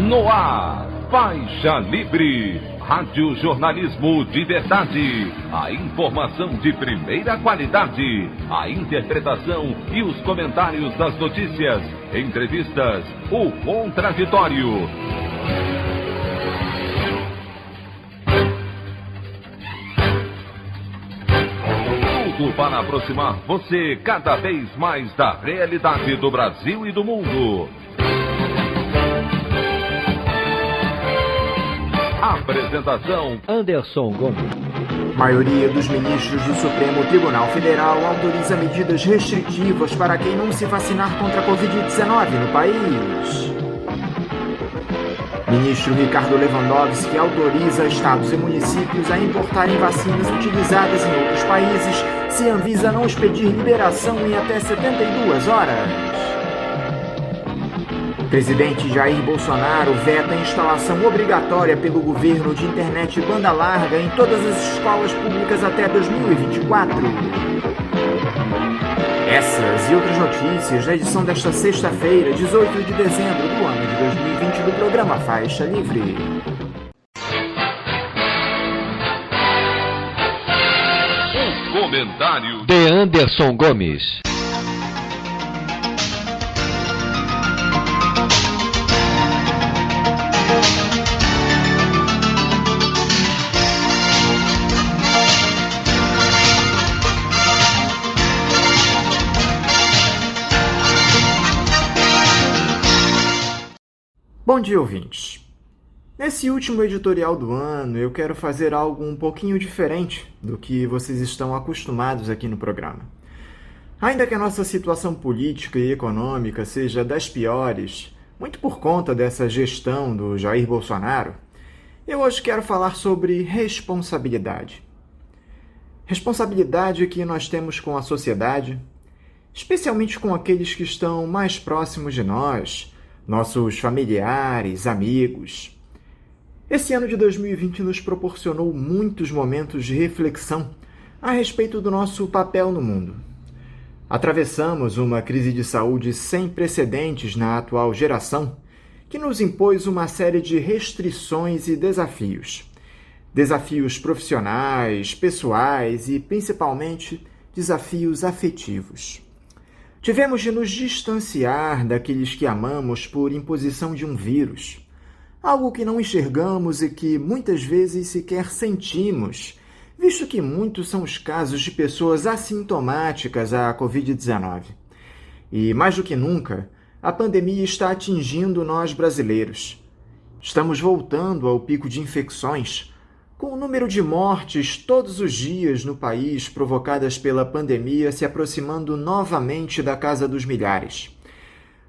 No ar, Faixa Livre, rádio jornalismo de verdade, a informação de primeira qualidade, a interpretação e os comentários das notícias, entrevistas, o contraditório. Tudo para aproximar você cada vez mais da realidade do Brasil e do mundo. Apresentação: Anderson Gomes. Maioria dos ministros do Supremo Tribunal Federal autoriza medidas restritivas para quem não se vacinar contra a Covid-19 no país. Ministro Ricardo Lewandowski autoriza estados e municípios a importarem vacinas utilizadas em outros países se a Anvisa não expedir liberação em até 72 horas. Presidente Jair Bolsonaro veta a instalação obrigatória pelo governo de internet banda larga em todas as escolas públicas até 2024. Essas e outras notícias na edição desta sexta-feira, 18 de dezembro do ano de 2020 do programa Faixa Livre. O comentário de Anderson Gomes. Bom dia, ouvintes. Nesse último editorial do ano, eu quero fazer algo um pouquinho diferente do que vocês estão acostumados aqui no programa. Ainda que a nossa situação política e econômica seja das piores, muito por conta dessa gestão do Jair Bolsonaro, eu hoje quero falar sobre responsabilidade. Responsabilidade que nós temos com a sociedade, especialmente com aqueles que estão mais próximos de nós, nossos familiares, amigos. Esse ano de 2020 nos proporcionou muitos momentos de reflexão a respeito do nosso papel no mundo. Atravessamos uma crise de saúde sem precedentes na atual geração, que nos impôs uma série de restrições e desafios. Desafios profissionais, pessoais e, principalmente, desafios afetivos. Tivemos de nos distanciar daqueles que amamos por imposição de um vírus, algo que não enxergamos e que muitas vezes sequer sentimos, visto que muitos são os casos de pessoas assintomáticas à Covid-19. E, mais do que nunca, a pandemia está atingindo nós brasileiros. Estamos voltando ao pico de infecções, com o número de mortes todos os dias no país provocadas pela pandemia se aproximando novamente da casa dos milhares.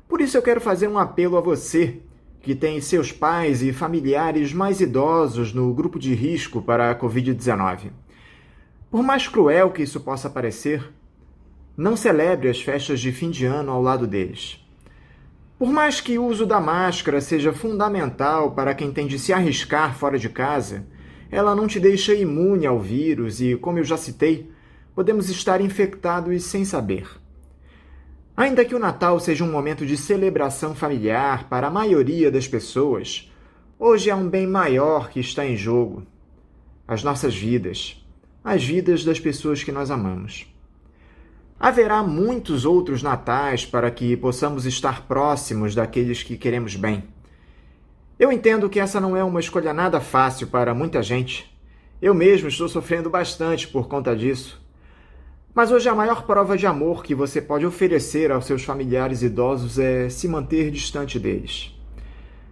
Por isso eu quero fazer um apelo a você, que tem seus pais e familiares mais idosos no grupo de risco para a Covid-19. Por mais cruel que isso possa parecer, não celebre as festas de fim de ano ao lado deles. Por mais que o uso da máscara seja fundamental para quem tem de se arriscar fora de casa, ela não te deixa imune ao vírus e, como eu já citei, podemos estar infectados sem saber. Ainda que o Natal seja um momento de celebração familiar para a maioria das pessoas, hoje há um bem maior que está em jogo: as nossas vidas, as vidas das pessoas que nós amamos. Haverá muitos outros natais para que possamos estar próximos daqueles que queremos bem. Eu entendo que essa não é uma escolha nada fácil para muita gente. Eu mesmo estou sofrendo bastante por conta disso. Mas hoje a maior prova de amor que você pode oferecer aos seus familiares idosos é se manter distante deles.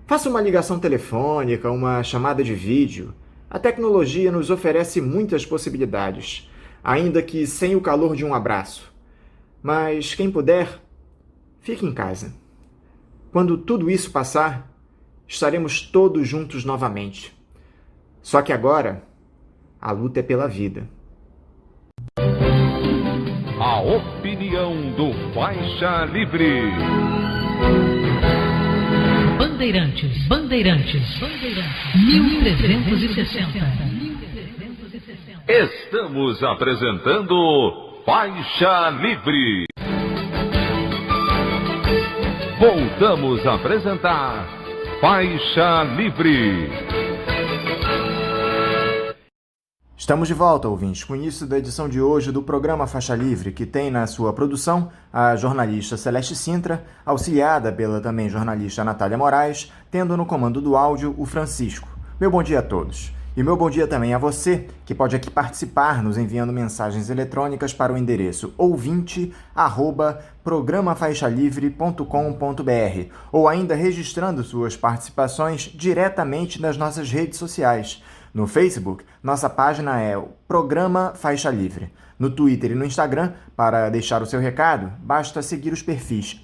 Faça uma ligação telefônica, uma chamada de vídeo. A tecnologia nos oferece muitas possibilidades, ainda que sem o calor de um abraço. Mas quem puder, fique em casa. Quando tudo isso passar, estaremos todos juntos novamente. Só que agora, a luta é pela vida. A opinião do Faixa Livre. Bandeirantes, 1360. Estamos apresentando Faixa Livre. Voltamos a apresentar Faixa Livre. Estamos de volta, ouvintes, com o início da edição de hoje do programa Faixa Livre, que tem na sua produção a jornalista Celeste Sintra, auxiliada pela também jornalista Natália Moraes, tendo no comando do áudio o Francisco. Meu bom dia a todos. E meu bom dia também a você, que pode aqui participar nos enviando mensagens eletrônicas para o endereço ouvinte@programafaixalivre.com.br ou ainda registrando suas participações diretamente nas nossas redes sociais. No Facebook, nossa página é o Programa Faixa Livre. No Twitter e no Instagram, para deixar o seu recado, basta seguir os perfis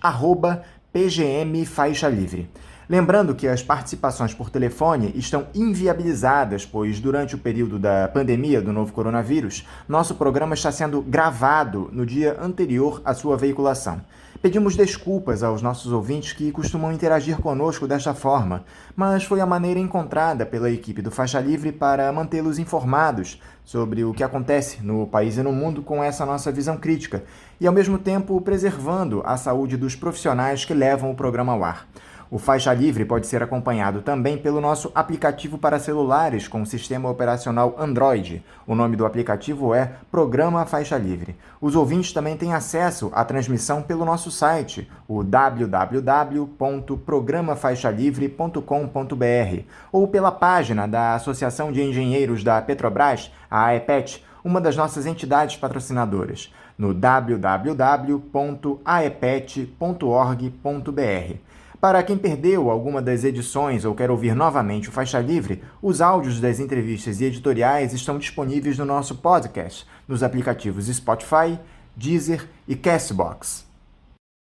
@PGM Faixa Livre. Lembrando que as participações por telefone estão inviabilizadas, pois durante o período da pandemia do novo coronavírus, nosso programa está sendo gravado no dia anterior à sua veiculação. Pedimos desculpas aos nossos ouvintes que costumam interagir conosco desta forma, mas foi a maneira encontrada pela equipe do Faixa Livre para mantê-los informados sobre o que acontece no país e no mundo com essa nossa visão crítica e, ao mesmo tempo, preservando a saúde dos profissionais que levam o programa ao ar. O Faixa Livre pode ser acompanhado também pelo nosso aplicativo para celulares com sistema operacional Android. O nome do aplicativo é Programa Faixa Livre. Os ouvintes também têm acesso à transmissão pelo nosso site, o www.programafaixalivre.com.br, ou pela página da Associação de Engenheiros da Petrobras, a AEPET, uma das nossas entidades patrocinadoras, no www.aepet.org.br. Para quem perdeu alguma das edições ou quer ouvir novamente o Faixa Livre, os áudios das entrevistas e editoriais estão disponíveis no nosso podcast, nos aplicativos Spotify, Deezer e Castbox.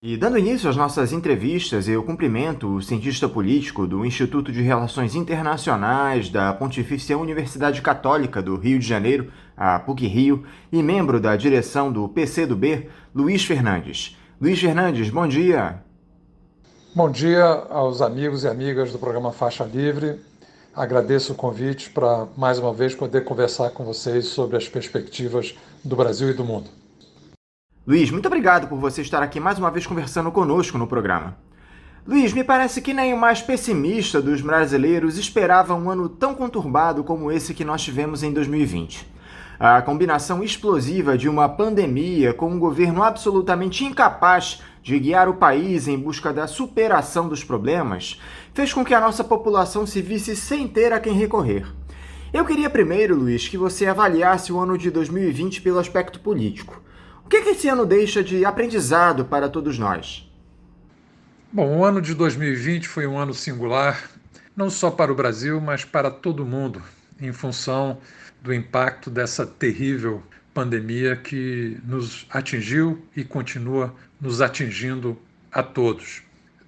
E dando início às nossas entrevistas, eu cumprimento o cientista político do Instituto de Relações Internacionais da Pontifícia Universidade Católica do Rio de Janeiro, a PUC-Rio, e membro da direção do PCdoB, Luiz Fernandes. Luiz Fernandes, bom dia! Bom dia aos amigos e amigas do programa Faixa Livre. Agradeço o convite para, mais uma vez, poder conversar com vocês sobre as perspectivas do Brasil e do mundo. Luiz, muito obrigado por você estar aqui mais uma vez conversando conosco no programa. Luiz, me parece que nem o mais pessimista dos brasileiros esperava um ano tão conturbado como esse que nós tivemos em 2020. A combinação explosiva de uma pandemia com um governo absolutamente incapaz de guiar o país em busca da superação dos problemas fez com que a nossa população se visse sem ter a quem recorrer. Eu queria primeiro, Luiz, que você avaliasse o ano de 2020 pelo aspecto político. O que esse ano deixa de aprendizado para todos nós? Bom, o ano de 2020 foi um ano singular, não só para o Brasil, mas para todo mundo, em função do impacto dessa terrível pandemia que nos atingiu e continua nos atingindo a todos.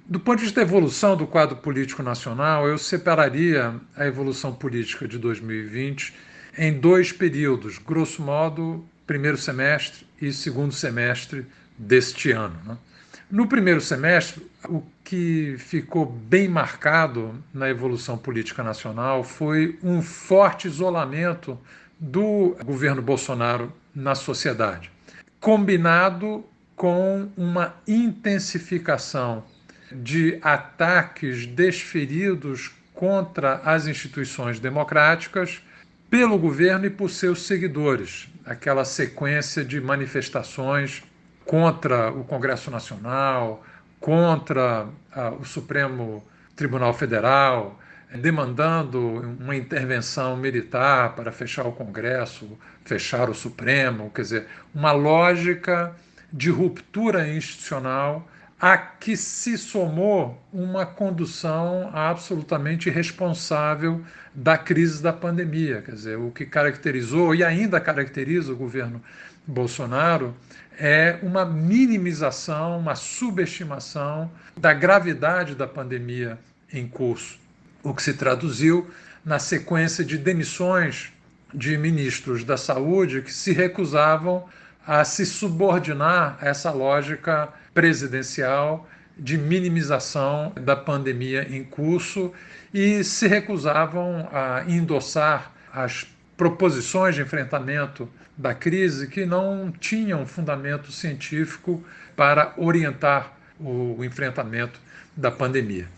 Do ponto de vista da evolução do quadro político nacional, eu separaria a evolução política de 2020 em dois períodos, grosso modo, primeiro semestre e segundo semestre deste ano, né? No primeiro semestre, o que ficou bem marcado na evolução política nacional foi um forte isolamento do governo Bolsonaro na sociedade, combinado com uma intensificação de ataques desferidos contra as instituições democráticas pelo governo e por seus seguidores, aquela sequência de manifestações contra o Congresso Nacional, contra o Supremo Tribunal Federal, demandando uma intervenção militar para fechar o Congresso, fechar o Supremo, quer dizer, uma lógica de ruptura institucional a que se somou uma condução absolutamente irresponsável da crise da pandemia. Quer dizer, o que caracterizou e ainda caracteriza o governo Bolsonaro é uma minimização, uma subestimação da gravidade da pandemia em curso, o que se traduziu na sequência de demissões de ministros da saúde que se recusavam a se subordinar a essa lógica presidencial de minimização da pandemia em curso e se recusavam a endossar as proposições de enfrentamento da crise que não tinham fundamento científico para orientar o enfrentamento da pandemia.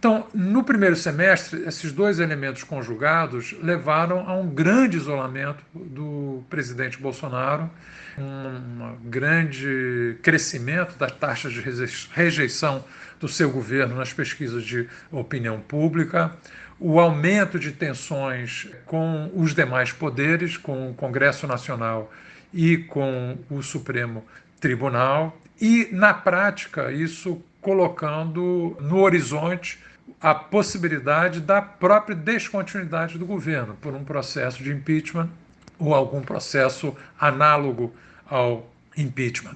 Então, no primeiro semestre, esses dois elementos conjugados levaram a um grande isolamento do presidente Bolsonaro, um grande crescimento das taxas de rejeição do seu governo nas pesquisas de opinião pública, o aumento de tensões com os demais poderes, com o Congresso Nacional e com o Supremo Tribunal, e, na prática, isso colocando no horizonte a possibilidade da própria descontinuidade do governo por um processo de impeachment ou algum processo análogo ao impeachment.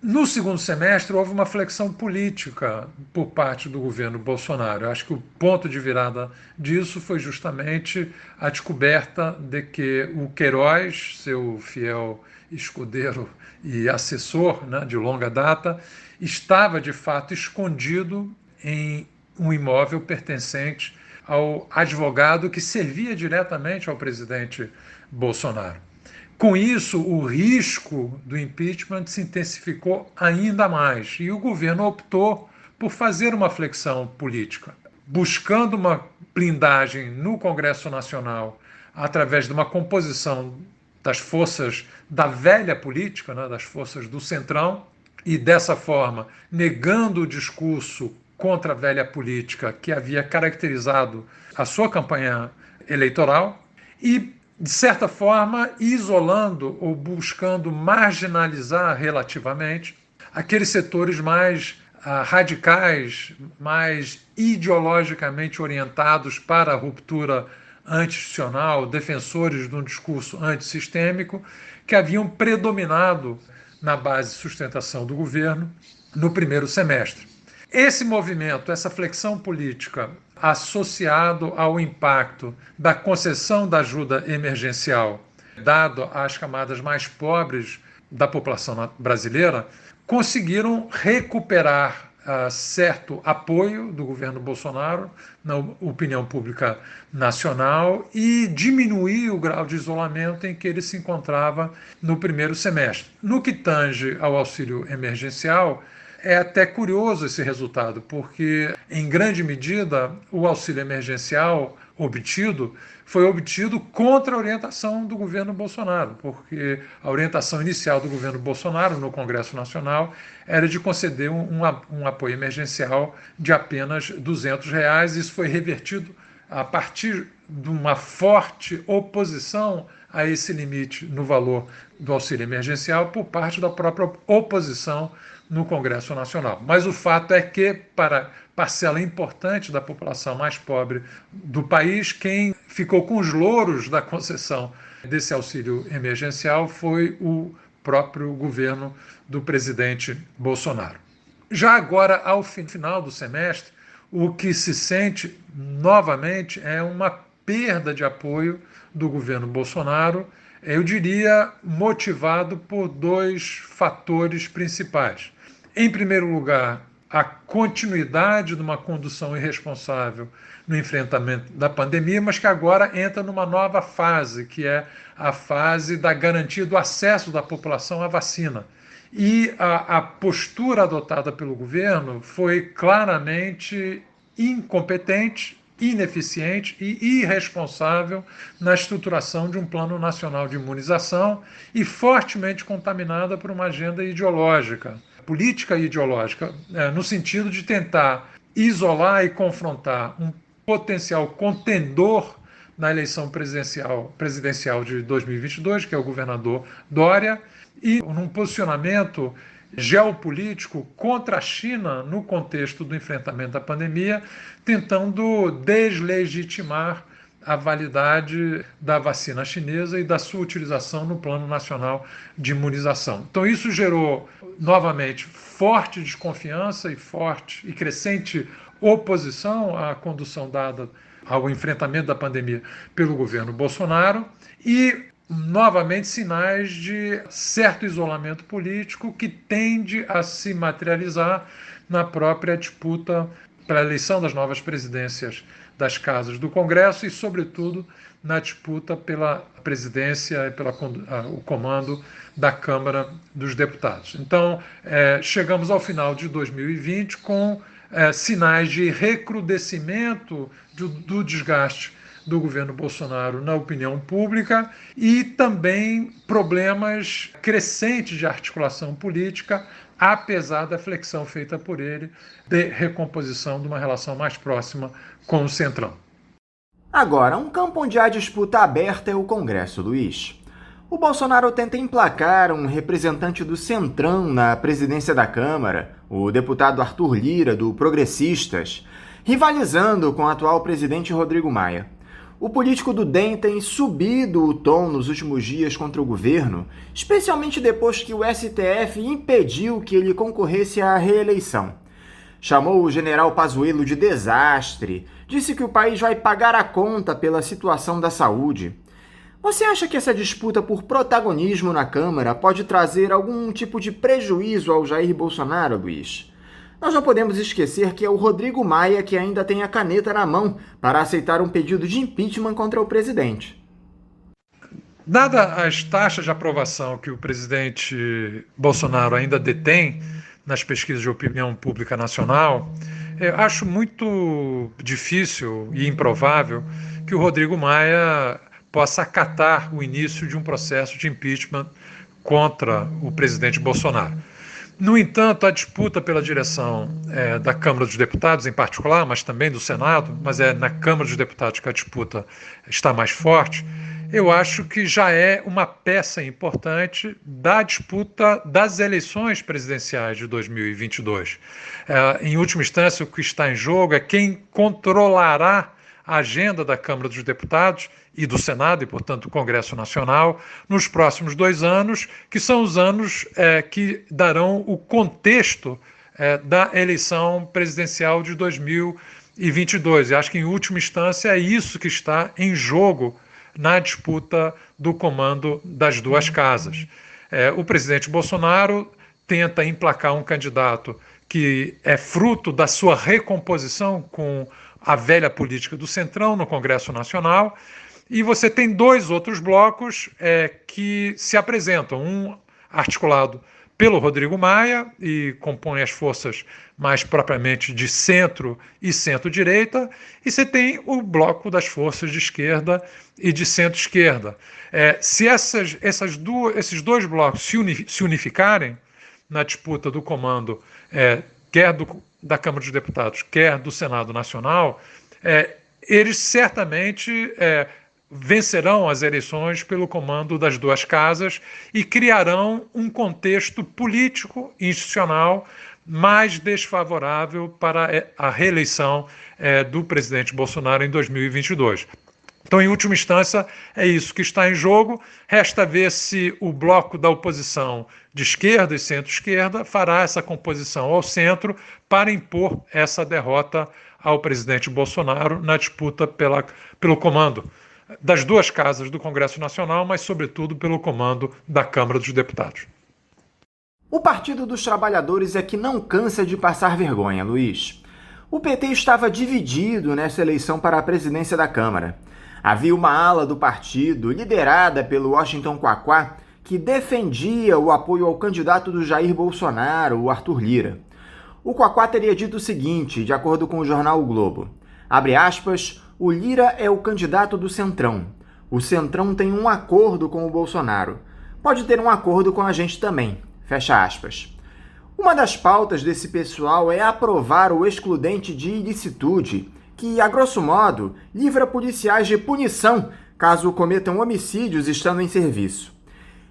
No segundo semestre, houve uma flexão política por parte do governo Bolsonaro. Eu acho que o ponto de virada disso foi justamente a descoberta de que o Queiroz, seu fiel escudeiro e assessor, né, de longa data, estava de fato escondido em um imóvel pertencente ao advogado que servia diretamente ao presidente Bolsonaro. Com isso, o risco do impeachment se intensificou ainda mais e o governo optou por fazer uma flexão política, buscando uma blindagem no Congresso Nacional através de uma composição das forças da velha política, né, das forças do Centrão, e dessa forma negando o discurso contra a velha política que havia caracterizado a sua campanha eleitoral e, de certa forma, isolando ou buscando marginalizar relativamente aqueles setores mais radicais, mais ideologicamente orientados para a ruptura anti-institucional, defensores de um discurso antissistêmico, que haviam predominado na base de sustentação do governo no primeiro semestre. Esse movimento, essa flexão política, associado ao impacto da concessão da ajuda emergencial, dado às camadas mais pobres da população brasileira, conseguiram recuperar certo apoio do governo Bolsonaro na opinião pública nacional e diminuir o grau de isolamento em que ele se encontrava no primeiro semestre. No que tange ao auxílio emergencial, é até curioso esse resultado, porque, em grande medida, o auxílio emergencial foi obtido contra a orientação do governo Bolsonaro, porque a orientação inicial do governo Bolsonaro no Congresso Nacional era de conceder um apoio emergencial de apenas R$200. Isso foi revertido a partir de uma forte oposição a esse limite no valor do auxílio emergencial por parte da própria oposição no Congresso Nacional. Mas o fato é que, para parcela importante da população mais pobre do país, quem ficou com os louros da concessão desse auxílio emergencial foi o próprio governo do presidente Bolsonaro. Já agora, ao final do semestre, o que se sente novamente é uma perda de apoio do governo Bolsonaro, eu diria motivado por dois fatores principais. Em primeiro lugar, a continuidade de uma condução irresponsável no enfrentamento da pandemia, mas que agora entra numa nova fase, que é a fase da garantia do acesso da população à vacina. E a postura adotada pelo governo foi claramente incompetente, ineficiente e irresponsável na estruturação de um plano nacional de imunização e fortemente contaminada por uma agenda ideológica, política e ideológica, no sentido de tentar isolar e confrontar um potencial contendor na eleição presidencial de 2022, que é o governador Dória, e num posicionamento geopolítico contra a China no contexto do enfrentamento da pandemia, tentando deslegitimar a validade da vacina chinesa e da sua utilização no Plano Nacional de Imunização. Então isso gerou, novamente, forte desconfiança e forte e crescente oposição à condução dada ao enfrentamento da pandemia pelo governo Bolsonaro e, novamente, sinais de certo isolamento político que tende a se materializar na própria disputa para a eleição das novas presidências das casas do Congresso e, sobretudo, na disputa pela presidência e pelo comando da Câmara dos Deputados. Então, chegamos ao final de 2020 com sinais de recrudescimento do desgaste do governo Bolsonaro na opinião pública e também problemas crescentes de articulação política, apesar da flexão feita por ele de recomposição de uma relação mais próxima com o Centrão. Agora, um campo onde há disputa aberta é o Congresso, Luiz. O Bolsonaro tenta emplacar um representante do Centrão na presidência da Câmara, o deputado Arthur Lira, do Progressistas, rivalizando com o atual presidente Rodrigo Maia. O político do DEM tem subido o tom nos últimos dias contra o governo, especialmente depois que o STF impediu que ele concorresse à reeleição. Chamou o general Pazuello de desastre, disse que o país vai pagar a conta pela situação da saúde. Você acha que essa disputa por protagonismo na Câmara pode trazer algum tipo de prejuízo ao Jair Bolsonaro, Luiz? Nós não podemos esquecer que é o Rodrigo Maia que ainda tem a caneta na mão para aceitar um pedido de impeachment contra o presidente. Dada as taxas de aprovação que o presidente Bolsonaro ainda detém nas pesquisas de opinião pública nacional, eu acho muito difícil e improvável que o Rodrigo Maia possa acatar o início de um processo de impeachment contra o presidente Bolsonaro. No entanto, a disputa pela direção da Câmara dos Deputados, em particular, mas também do Senado, mas é na Câmara dos Deputados que a disputa está mais forte, eu acho que já é uma peça importante da disputa das eleições presidenciais de 2022. Em última instância, o que está em jogo é quem controlará a agenda da Câmara dos Deputados e do Senado, e, portanto, do Congresso Nacional, nos próximos 2 anos, que são os anos que darão o contexto da eleição presidencial de 2022. E acho que, em última instância, é isso que está em jogo na disputa do comando das duas casas. O presidente Bolsonaro tenta emplacar um candidato que é fruto da sua recomposição com a velha política do Centrão no Congresso Nacional, e você tem 2 outros blocos que se apresentam, um articulado pelo Rodrigo Maia e compõe as forças mais propriamente de centro e centro-direita, e você tem o bloco das forças de esquerda e de centro-esquerda. Se esses 2 blocos se unificarem na disputa do comando, quer da Câmara dos Deputados, quer do Senado Nacional, eles certamente vencerão as eleições pelo comando das duas casas e criarão um contexto político e institucional mais desfavorável para a reeleição do presidente Bolsonaro em 2022. Então, em última instância, é isso que está em jogo. Resta ver se o bloco da oposição de esquerda e centro-esquerda fará essa composição ao centro para impor essa derrota ao presidente Bolsonaro na disputa pelo comando das duas casas do Congresso Nacional, mas, sobretudo, pelo comando da Câmara dos Deputados. O Partido dos Trabalhadores é que não cansa de passar vergonha, Luiz. O PT estava dividido nessa eleição para a presidência da Câmara. Havia uma ala do partido, liderada pelo Washington Quaquá, que defendia o apoio ao candidato do Jair Bolsonaro, o Arthur Lira. O Quaquá teria dito o seguinte, de acordo com o jornal O Globo, abre aspas, o Lira é o candidato do Centrão. O Centrão tem um acordo com o Bolsonaro. Pode ter um acordo com a gente também. Fecha aspas. Uma das pautas desse pessoal é aprovar o excludente de ilicitude, que, a grosso modo, livra policiais de punição caso cometam homicídios estando em serviço.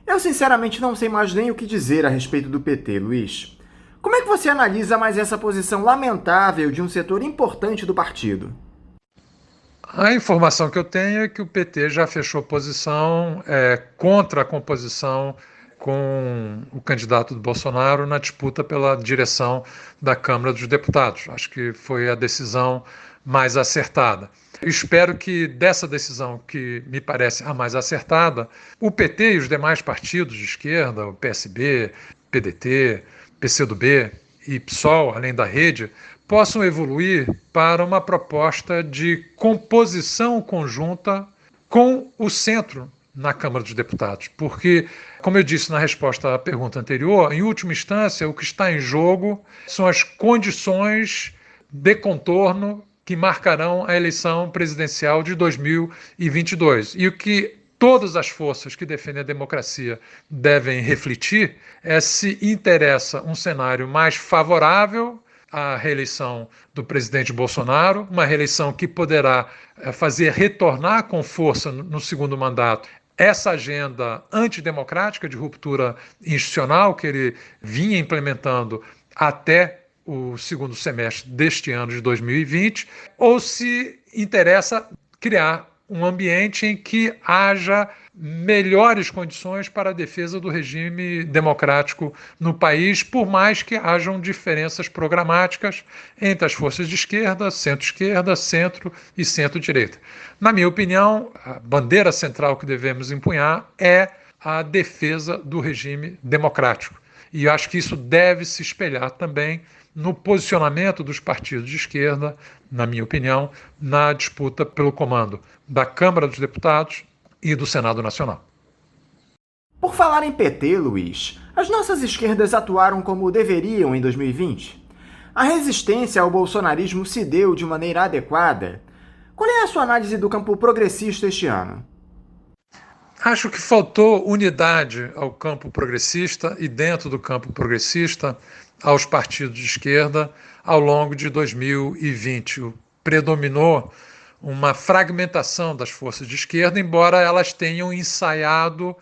Eu, sinceramente, não sei mais nem o que dizer a respeito do PT, Luiz. Como é que você analisa mais essa posição lamentável de um setor importante do partido? A informação que eu tenho é que o PT já fechou posição contra a composição com o candidato do Bolsonaro na disputa pela direção da Câmara dos Deputados. Acho que foi a decisão mais acertada. Espero que dessa decisão, que me parece a mais acertada, o PT e os demais partidos de esquerda, o PSB, PDT, PCdoB e PSOL, além da Rede, possam evoluir para uma proposta de composição conjunta com o centro na Câmara dos Deputados. Porque, como eu disse na resposta à pergunta anterior, em última instância, o que está em jogo são as condições de contorno que marcarão a eleição presidencial de 2022. E o que todas as forças que defendem a democracia devem refletir é se interessa um cenário mais favorável à reeleição do presidente Bolsonaro, uma reeleição que poderá fazer retornar com força no segundo mandato essa agenda antidemocrática de ruptura institucional que ele vinha implementando até o segundo semestre deste ano de 2020, ou se interessa criar um ambiente em que haja melhores condições para a defesa do regime democrático no país, por mais que hajam diferenças programáticas entre as forças de esquerda, centro e centro-direita. Na minha opinião, a bandeira central que devemos empunhar é a defesa do regime democrático. E eu acho que isso deve se espelhar também no posicionamento dos partidos de esquerda, na minha opinião, na disputa pelo comando da Câmara dos Deputados e do Senado Nacional. Por falar em PT, Luiz, as nossas esquerdas atuaram como deveriam em 2020? A resistência ao bolsonarismo se deu de maneira adequada? Qual é a sua análise do campo progressista este ano? Acho que faltou unidade ao campo progressista e, dentro do campo progressista, aos partidos de esquerda ao longo de 2020. Predominou uma fragmentação das forças de esquerda, embora elas tenham ensaiado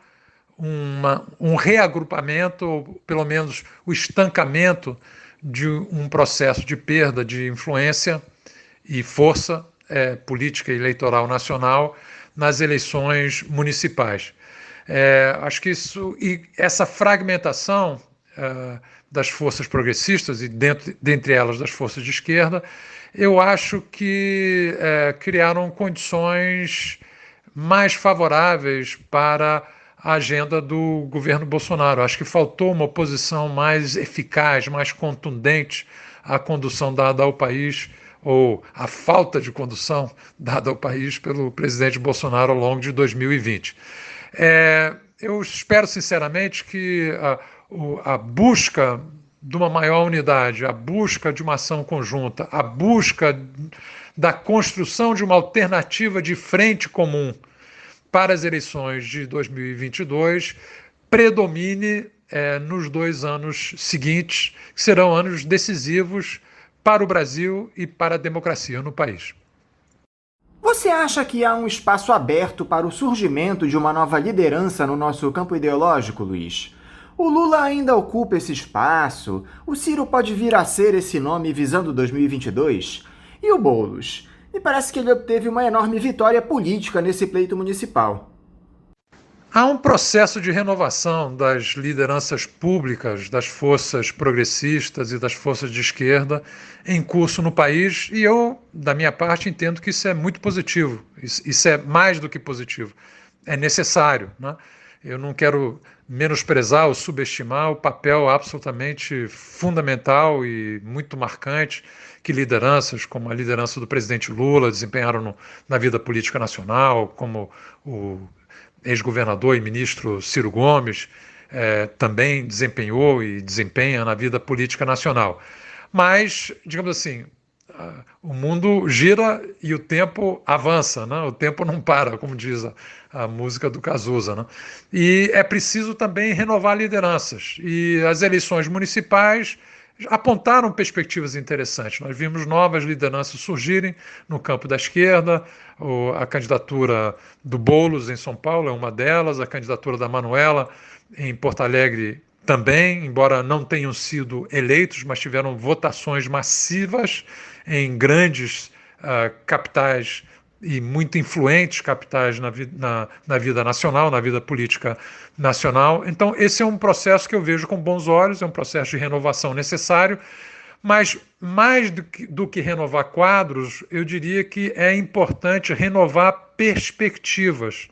um reagrupamento, ou pelo menos o estancamento de um processo de perda de influência e força política e eleitoral nacional nas eleições municipais. Acho que essa fragmentação das forças progressistas e dentre elas das forças de esquerda, eu acho que criaram condições mais favoráveis para a agenda do governo Bolsonaro. Acho que faltou uma oposição mais eficaz, mais contundente à condução dada ao país, ou a falta de condução dada ao país pelo presidente Bolsonaro ao longo de 2020. Eu espero sinceramente que a busca de uma maior unidade, a busca de uma ação conjunta, a busca da construção de uma alternativa de frente comum para as eleições de 2022 predomine nos 2 anos seguintes, que serão anos decisivos para o Brasil e para a democracia no país. Você acha que há um espaço aberto para o surgimento de uma nova liderança no nosso campo ideológico, Luiz? O Lula ainda ocupa esse espaço? O Ciro pode vir a ser esse nome visando 2022? E o Boulos? Me parece que ele obteve uma enorme vitória política nesse pleito municipal. Há um processo de renovação das lideranças públicas, das forças progressistas e das forças de esquerda em curso no país, e eu, da minha parte, entendo que isso é muito positivo. Isso é mais do que positivo. É necessário, né? Eu não quero menosprezar ou subestimar o papel absolutamente fundamental e muito marcante que lideranças como a liderança do presidente Lula desempenharam na vida política nacional, como o ex-governador e ministro Ciro Gomes também desempenhou e desempenha na vida política nacional. Mas, digamos assim, o mundo gira e o tempo avança, né? O tempo não para, como diz a música do Cazuza, né? E é preciso também renovar lideranças. E as eleições municipais apontaram perspectivas interessantes. Nós vimos novas lideranças surgirem no campo da esquerda, a candidatura do Boulos em São Paulo é uma delas, a candidatura da Manuela em Porto Alegre também, embora não tenham sido eleitos, mas tiveram votações massivas em grandes capitais e muito influentes capitais na vida nacional, na vida política nacional. Então, esse é um processo que eu vejo com bons olhos, é um processo de renovação necessário, mas mais do que renovar quadros, eu diria que é importante renovar perspectivas.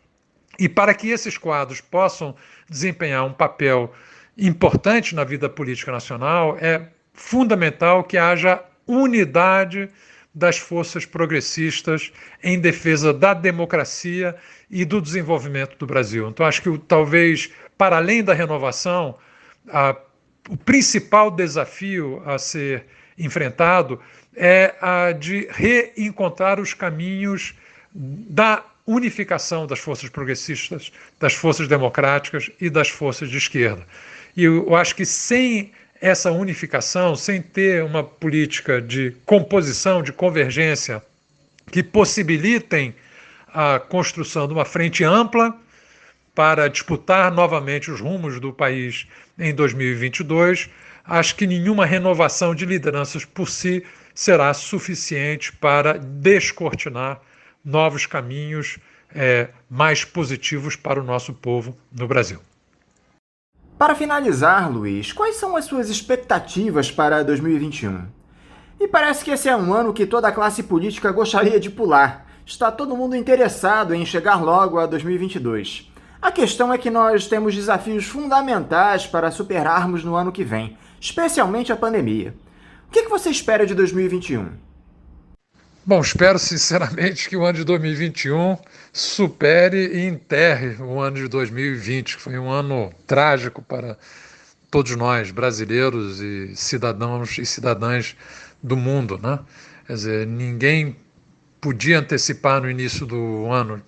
E para que esses quadros possam desempenhar um papel importante na vida política nacional, é fundamental que haja unidade das forças progressistas em defesa da democracia e do desenvolvimento do Brasil. Então, acho que talvez, para além da renovação, o principal desafio a ser enfrentado é a de reencontrar os caminhos da unificação das forças progressistas, das forças democráticas e das forças de esquerda. E eu acho que sem essa unificação, sem ter uma política de composição, de convergência, que possibilitem a construção de uma frente ampla para disputar novamente os rumos do país em 2022, acho que nenhuma renovação de lideranças por si será suficiente para descortinar novos caminhos mais positivos para o nosso povo no Brasil. Para finalizar, Luiz, quais são as suas expectativas para 2021? Me parece que esse é um ano que toda a classe política gostaria de pular. Está todo mundo interessado em chegar logo a 2022. A questão é que nós temos desafios fundamentais para superarmos no ano que vem, especialmente a pandemia. O que você espera de 2021? Bom, espero sinceramente que o ano de 2021 supere e enterre o ano de 2020, que foi um ano trágico para todos nós, brasileiros e cidadãos e cidadãs do mundo, né? Quer dizer, ninguém podia antecipar no início do ano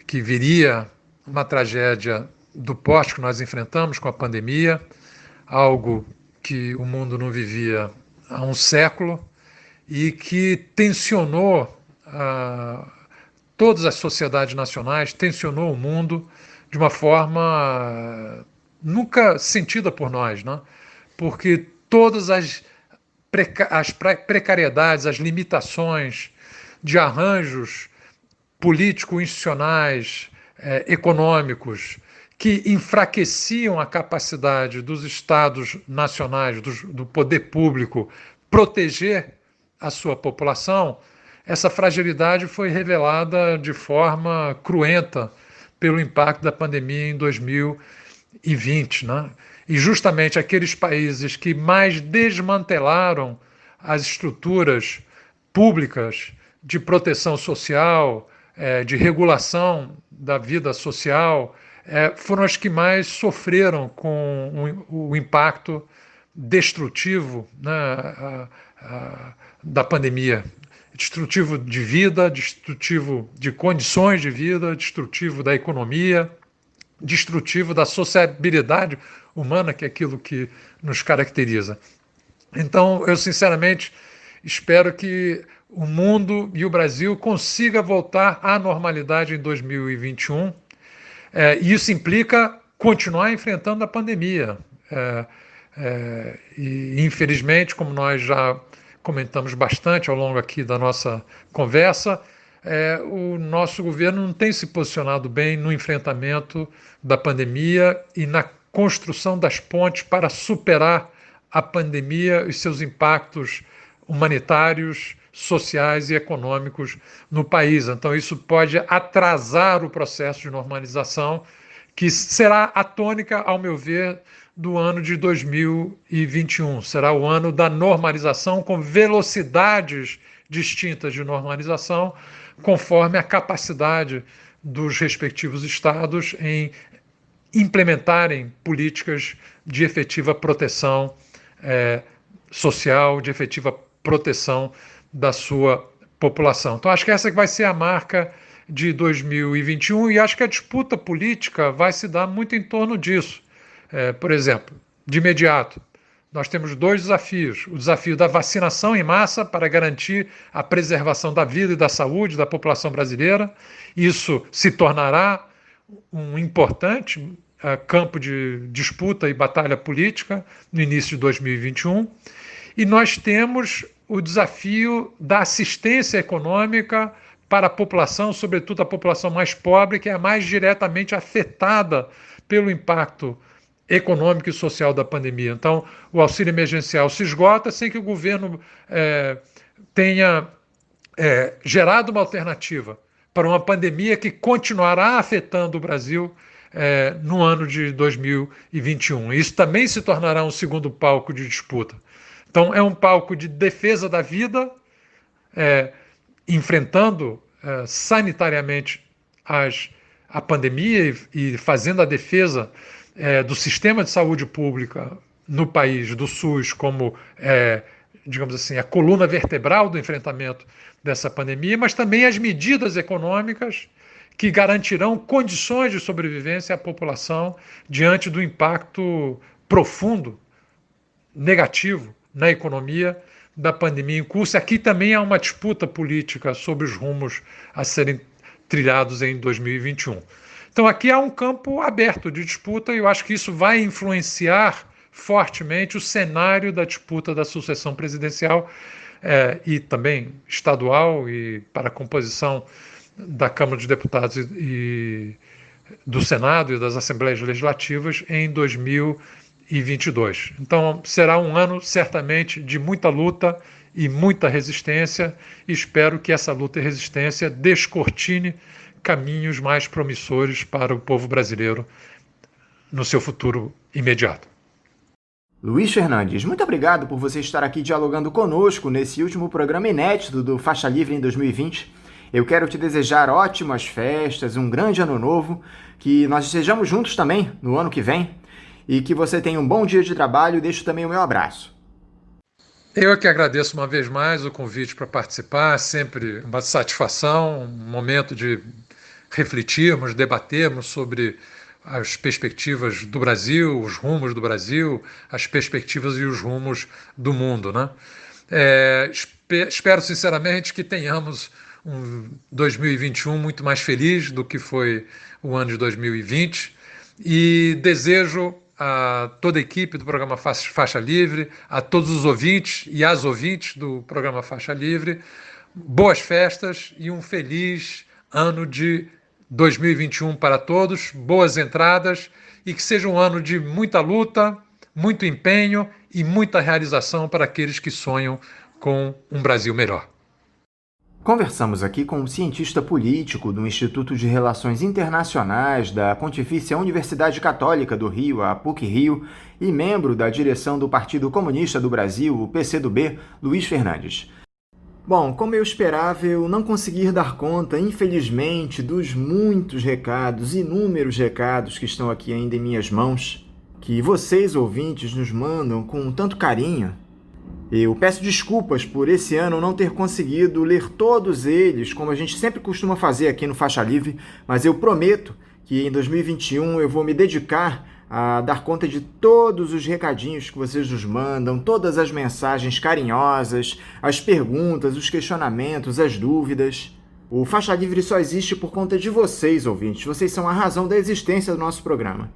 que viria uma tragédia do porte que nós enfrentamos com a pandemia, algo que o mundo não vivia há um século, e que tensionou todas as sociedades nacionais, tensionou o mundo de uma forma nunca sentida por nós, né? Porque todas as precariedades, as limitações de arranjos político-institucionais, econômicos, que enfraqueciam a capacidade dos estados nacionais, do poder público, proteger a sua população, essa fragilidade foi revelada de forma cruenta pelo impacto da pandemia em 2020, né? E justamente aqueles países que mais desmantelaram as estruturas públicas de proteção social, de regulação da vida social, foram as que mais sofreram com o impacto destrutivo, né, da pandemia, destrutivo de vida, destrutivo de condições de vida, destrutivo da economia, destrutivo da sociabilidade humana, que é aquilo que nos caracteriza. Então, eu sinceramente espero que o mundo e o Brasil consiga voltar à normalidade em 2021. E isso implica continuar enfrentando a pandemia. E, infelizmente, como nós já comentamos bastante ao longo aqui da nossa conversa, o nosso governo não tem se posicionado bem no enfrentamento da pandemia e na construção das pontes para superar a pandemia e seus impactos humanitários, sociais e econômicos no país. Então, isso pode atrasar o processo de normalização, que será a tônica, ao meu ver, do ano de 2021. Será o ano da normalização com velocidades distintas de normalização, conforme a capacidade dos respectivos estados em implementarem políticas de efetiva proteção social, de efetiva proteção da sua população. Então, acho que essa vai ser a marca de 2021 e acho que a disputa política vai se dar muito em torno disso. Por exemplo, de imediato, nós temos dois desafios. O desafio da vacinação em massa para garantir a preservação da vida e da saúde da população brasileira. Isso se tornará um importante campo de disputa e batalha política no início de 2021. E nós temos o desafio da assistência econômica para a população, sobretudo a população mais pobre, que é a mais diretamente afetada pelo impacto econômico e social da pandemia. Então, o auxílio emergencial se esgota sem que o governo tenha gerado uma alternativa para uma pandemia que continuará afetando o Brasil no ano de 2021. Isso também se tornará um segundo palco de disputa. Então, é um palco de defesa da vida, enfrentando sanitariamente a pandemia e fazendo a defesa do sistema de saúde pública no país, do SUS, como digamos assim, a coluna vertebral do enfrentamento dessa pandemia, mas também as medidas econômicas que garantirão condições de sobrevivência à população diante do impacto profundo, negativo na economia da pandemia em curso. Aqui também há uma disputa política sobre os rumos a serem trilhados em 2021. Então aqui há um campo aberto de disputa e eu acho que isso vai influenciar fortemente o cenário da disputa da sucessão presidencial e também estadual e para a composição da Câmara dos Deputados e do Senado e das Assembleias Legislativas em 2022. Então será um ano certamente de muita luta e muita resistência e espero que essa luta e resistência descortine caminhos mais promissores para o povo brasileiro no seu futuro imediato. Luiz Fernandes, muito obrigado por você estar aqui dialogando conosco nesse último programa inédito do Faixa Livre em 2020. Eu quero te desejar ótimas festas, um grande ano novo, que nós estejamos juntos também no ano que vem e que você tenha um bom dia de trabalho e deixo também o meu abraço. Eu que agradeço uma vez mais o convite para participar, sempre uma satisfação, um momento de refletirmos, debatermos sobre as perspectivas do Brasil, os rumos do Brasil, as perspectivas e os rumos do mundo, né? Espero sinceramente que tenhamos um 2021 muito mais feliz do que foi o ano de 2020 e desejo a toda a equipe do programa Faixa Livre, a todos os ouvintes e as ouvintes do programa Faixa Livre, boas festas e um feliz ano de 2021 para todos, boas entradas e que seja um ano de muita luta, muito empenho e muita realização para aqueles que sonham com um Brasil melhor. Conversamos aqui com um cientista político do Instituto de Relações Internacionais da Pontifícia Universidade Católica do Rio, a PUC-Rio, e membro da direção do Partido Comunista do Brasil, o PCdoB, Luiz Fernandes. Bom, como eu esperava, eu não consegui dar conta, infelizmente, dos muitos recados, inúmeros recados que estão aqui ainda em minhas mãos, que vocês, ouvintes, nos mandam com tanto carinho. Eu peço desculpas por esse ano não ter conseguido ler todos eles, como a gente sempre costuma fazer aqui no Faixa Livre, mas eu prometo que em 2021 eu vou me dedicar a dar conta de todos os recadinhos que vocês nos mandam, todas as mensagens carinhosas, as perguntas, os questionamentos, as dúvidas. O Faixa Livre só existe por conta de vocês, ouvintes. Vocês são a razão da existência do nosso programa.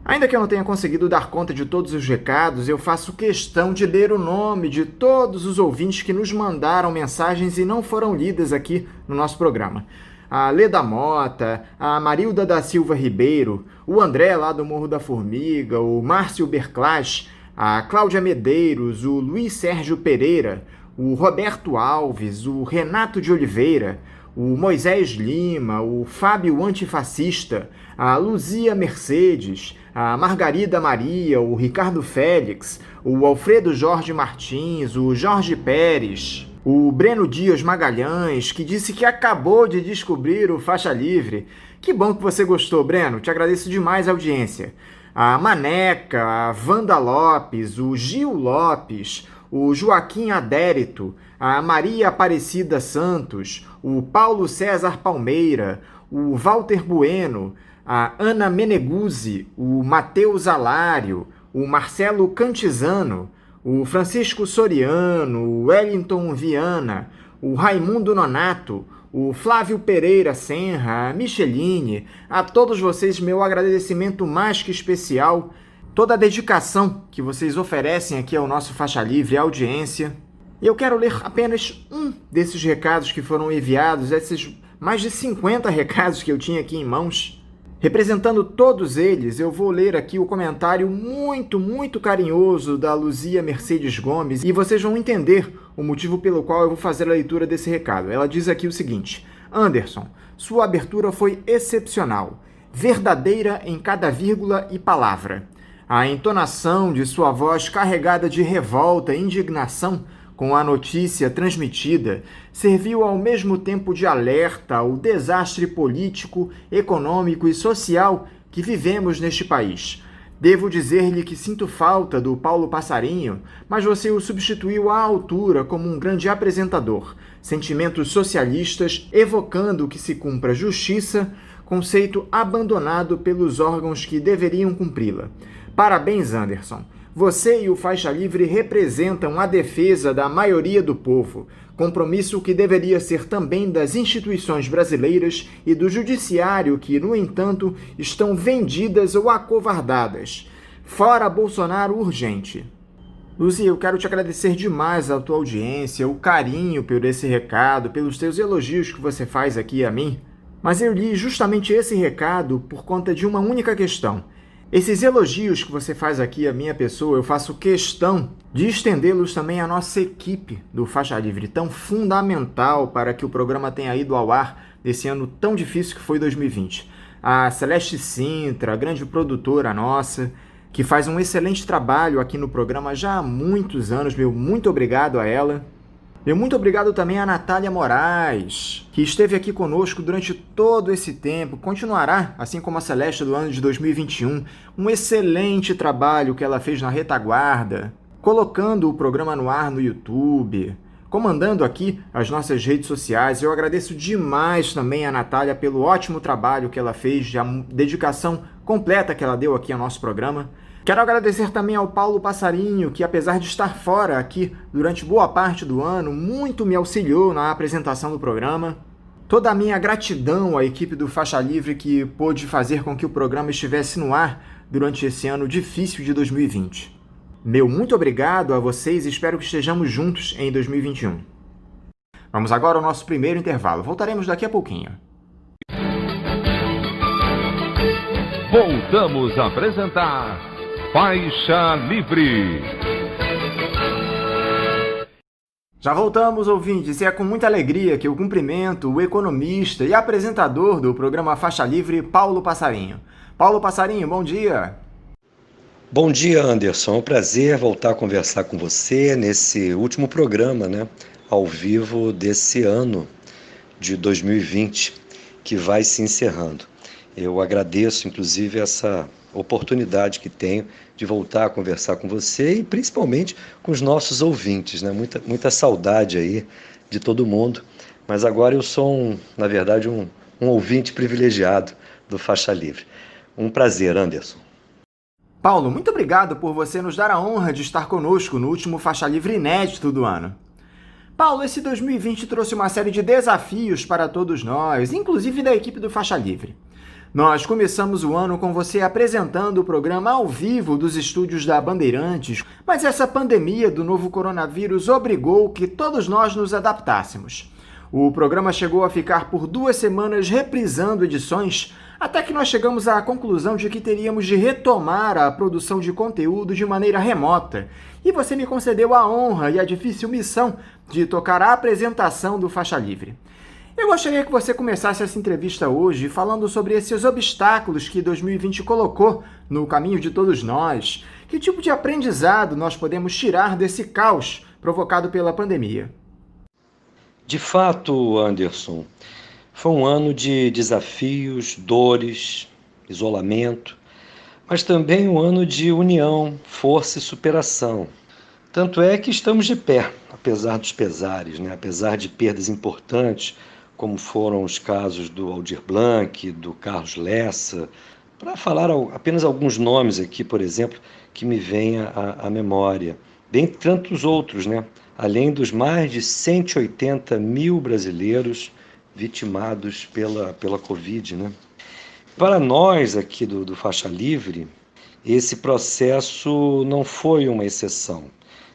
Ainda que eu não tenha conseguido dar conta de todos os recados, eu faço questão de ler o nome de todos os ouvintes que nos mandaram mensagens e não foram lidas aqui no nosso programa. A Leda Mota, a Marilda da Silva Ribeiro, o André lá do Morro da Formiga, o Márcio Berclas, a Cláudia Medeiros, o Luiz Sérgio Pereira, o Roberto Alves, o Renato de Oliveira, o Moisés Lima, o Fábio Antifascista, a Luzia Mercedes, a Margarida Maria, o Ricardo Félix, o Alfredo Jorge Martins, o Jorge Pérez, o Breno Dias Magalhães, que disse que acabou de descobrir o Faixa Livre. Que bom que você gostou, Breno. Te agradeço demais a audiência. A Maneca, a Wanda Lopes, o Gil Lopes, o Joaquim Adérito, a Maria Aparecida Santos, o Paulo César Palmeira, o Walter Bueno, a Ana Meneguzzi, o Matheus Alário, o Marcelo Cantizano, o Francisco Soriano, o Wellington Viana, o Raimundo Nonato, o Flávio Pereira Senra, a Micheline, a todos vocês meu agradecimento mais que especial, toda a dedicação que vocês oferecem aqui ao nosso Faixa Livre, à audiência. E eu quero ler apenas um desses recados que foram enviados, esses mais de 50 recados que eu tinha aqui em mãos. Representando todos eles, eu vou ler aqui o comentário muito carinhoso da Luzia Mercedes Gomes e vocês vão entender o motivo pelo qual eu vou fazer a leitura desse recado. Ela diz aqui o seguinte: Anderson, sua abertura foi excepcional, verdadeira em cada vírgula e palavra. A entonação de sua voz carregada de revolta e indignação com a notícia transmitida, serviu ao mesmo tempo de alerta ao desastre político, econômico e social que vivemos neste país. Devo dizer-lhe que sinto falta do Paulo Passarinho, mas você o substituiu à altura como um grande apresentador. Sentimentos socialistas evocando que se cumpra justiça, conceito abandonado pelos órgãos que deveriam cumpri-la. Parabéns, Anderson. Você e o Faixa Livre representam a defesa da maioria do povo, compromisso que deveria ser também das instituições brasileiras e do judiciário que, no entanto, estão vendidas ou acovardadas. Fora Bolsonaro urgente. Luzi, eu quero te agradecer demais a tua audiência, o carinho por esse recado, pelos teus elogios que você faz aqui a mim, mas eu li justamente esse recado por conta de uma única questão. Esses elogios que você faz aqui à minha pessoa, eu faço questão de estendê-los também à nossa equipe do Faixa Livre, tão fundamental para que o programa tenha ido ao ar nesse ano tão difícil que foi 2020. A Celeste Sintra, a grande produtora nossa, que faz um excelente trabalho aqui no programa já há muitos anos, meu muito obrigado a ela. Meu muito obrigado também a Natália Moraes, que esteve aqui conosco durante todo esse tempo, continuará, assim como a Celeste do ano de 2021, um excelente trabalho que ela fez na retaguarda, colocando o programa no ar no YouTube, comandando aqui as nossas redes sociais. Eu agradeço demais também a Natália pelo ótimo trabalho que ela fez, a dedicação completa que ela deu aqui ao nosso programa. Quero agradecer também ao Paulo Passarinho, que apesar de estar fora aqui durante boa parte do ano, muito me auxiliou na apresentação do programa. Toda a minha gratidão à equipe do Faixa Livre que pôde fazer com que o programa estivesse no ar durante esse ano difícil de 2020. Meu muito obrigado a vocês e espero que estejamos juntos em 2021. Vamos agora ao nosso primeiro intervalo. Voltaremos daqui a pouquinho. Voltamos a apresentar Faixa Livre. Já voltamos, ouvintes, e é com muita alegria que eu cumprimento o economista e apresentador do programa Faixa Livre, Paulo Passarinho. Paulo Passarinho, bom dia. Bom dia, Anderson. É um prazer voltar a conversar com você nesse último programa, ao vivo desse ano de 2020, que vai se encerrando. Eu agradeço, inclusive, essa oportunidade que tenho de voltar a conversar com você e principalmente com os nossos ouvintes, muita saudade aí de todo mundo, mas agora eu sou, na verdade, um ouvinte privilegiado do Faixa Livre. Um prazer, Anderson. Paulo, muito obrigado por você nos dar a honra de estar conosco no último Faixa Livre inédito do ano. Paulo, esse 2020 trouxe uma série de desafios para todos nós, inclusive da equipe do Faixa Livre. Nós começamos o ano com você apresentando o programa ao vivo dos estúdios da Bandeirantes, mas essa pandemia do novo coronavírus obrigou que todos nós nos adaptássemos. O programa chegou a ficar por 2 semanas reprisando edições, até que nós chegamos à conclusão de que teríamos de retomar a produção de conteúdo de maneira remota. E você me concedeu a honra e a difícil missão de tocar a apresentação do Faixa Livre. Eu gostaria que você começasse essa entrevista hoje falando sobre esses obstáculos que 2020 colocou no caminho de todos nós. Que tipo de aprendizado nós podemos tirar desse caos provocado pela pandemia? De fato, Anderson, foi um ano de desafios, dores, isolamento, mas também um ano de união, força e superação. Tanto é que estamos de pé, apesar dos pesares, apesar de perdas importantes, como foram os casos do Aldir Blanc, do Carlos Lessa, para falar apenas alguns nomes aqui, por exemplo, que me vêm à memória. Bem tantos outros, além dos mais de 180 mil brasileiros vitimados pela Covid. Para nós aqui do Faixa Livre, esse processo não foi uma exceção.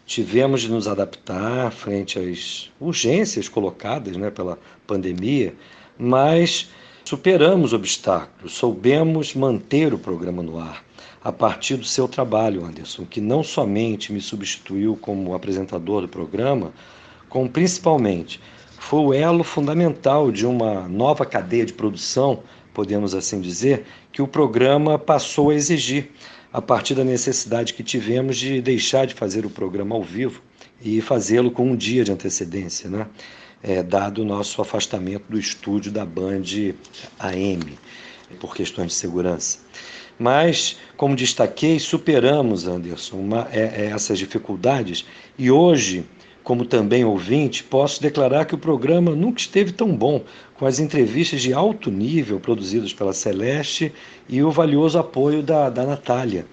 Tivemos de nos adaptar frente às urgências colocadas pela pandemia, mas superamos obstáculos, soubemos manter o programa no ar, a partir do seu trabalho, Anderson, que não somente me substituiu como apresentador do programa, como principalmente foi o elo fundamental de uma nova cadeia de produção, podemos assim dizer, que o programa passou a exigir, a partir da necessidade que tivemos de deixar de fazer o programa ao vivo e fazê-lo com um dia de antecedência, dado o nosso afastamento do estúdio da Band AM, por questões de segurança. Mas, como destaquei, superamos, Anderson, essas dificuldades e hoje, como também ouvinte, posso declarar que o programa nunca esteve tão bom, com as entrevistas de alto nível produzidas pela Celeste e o valioso apoio da Natália.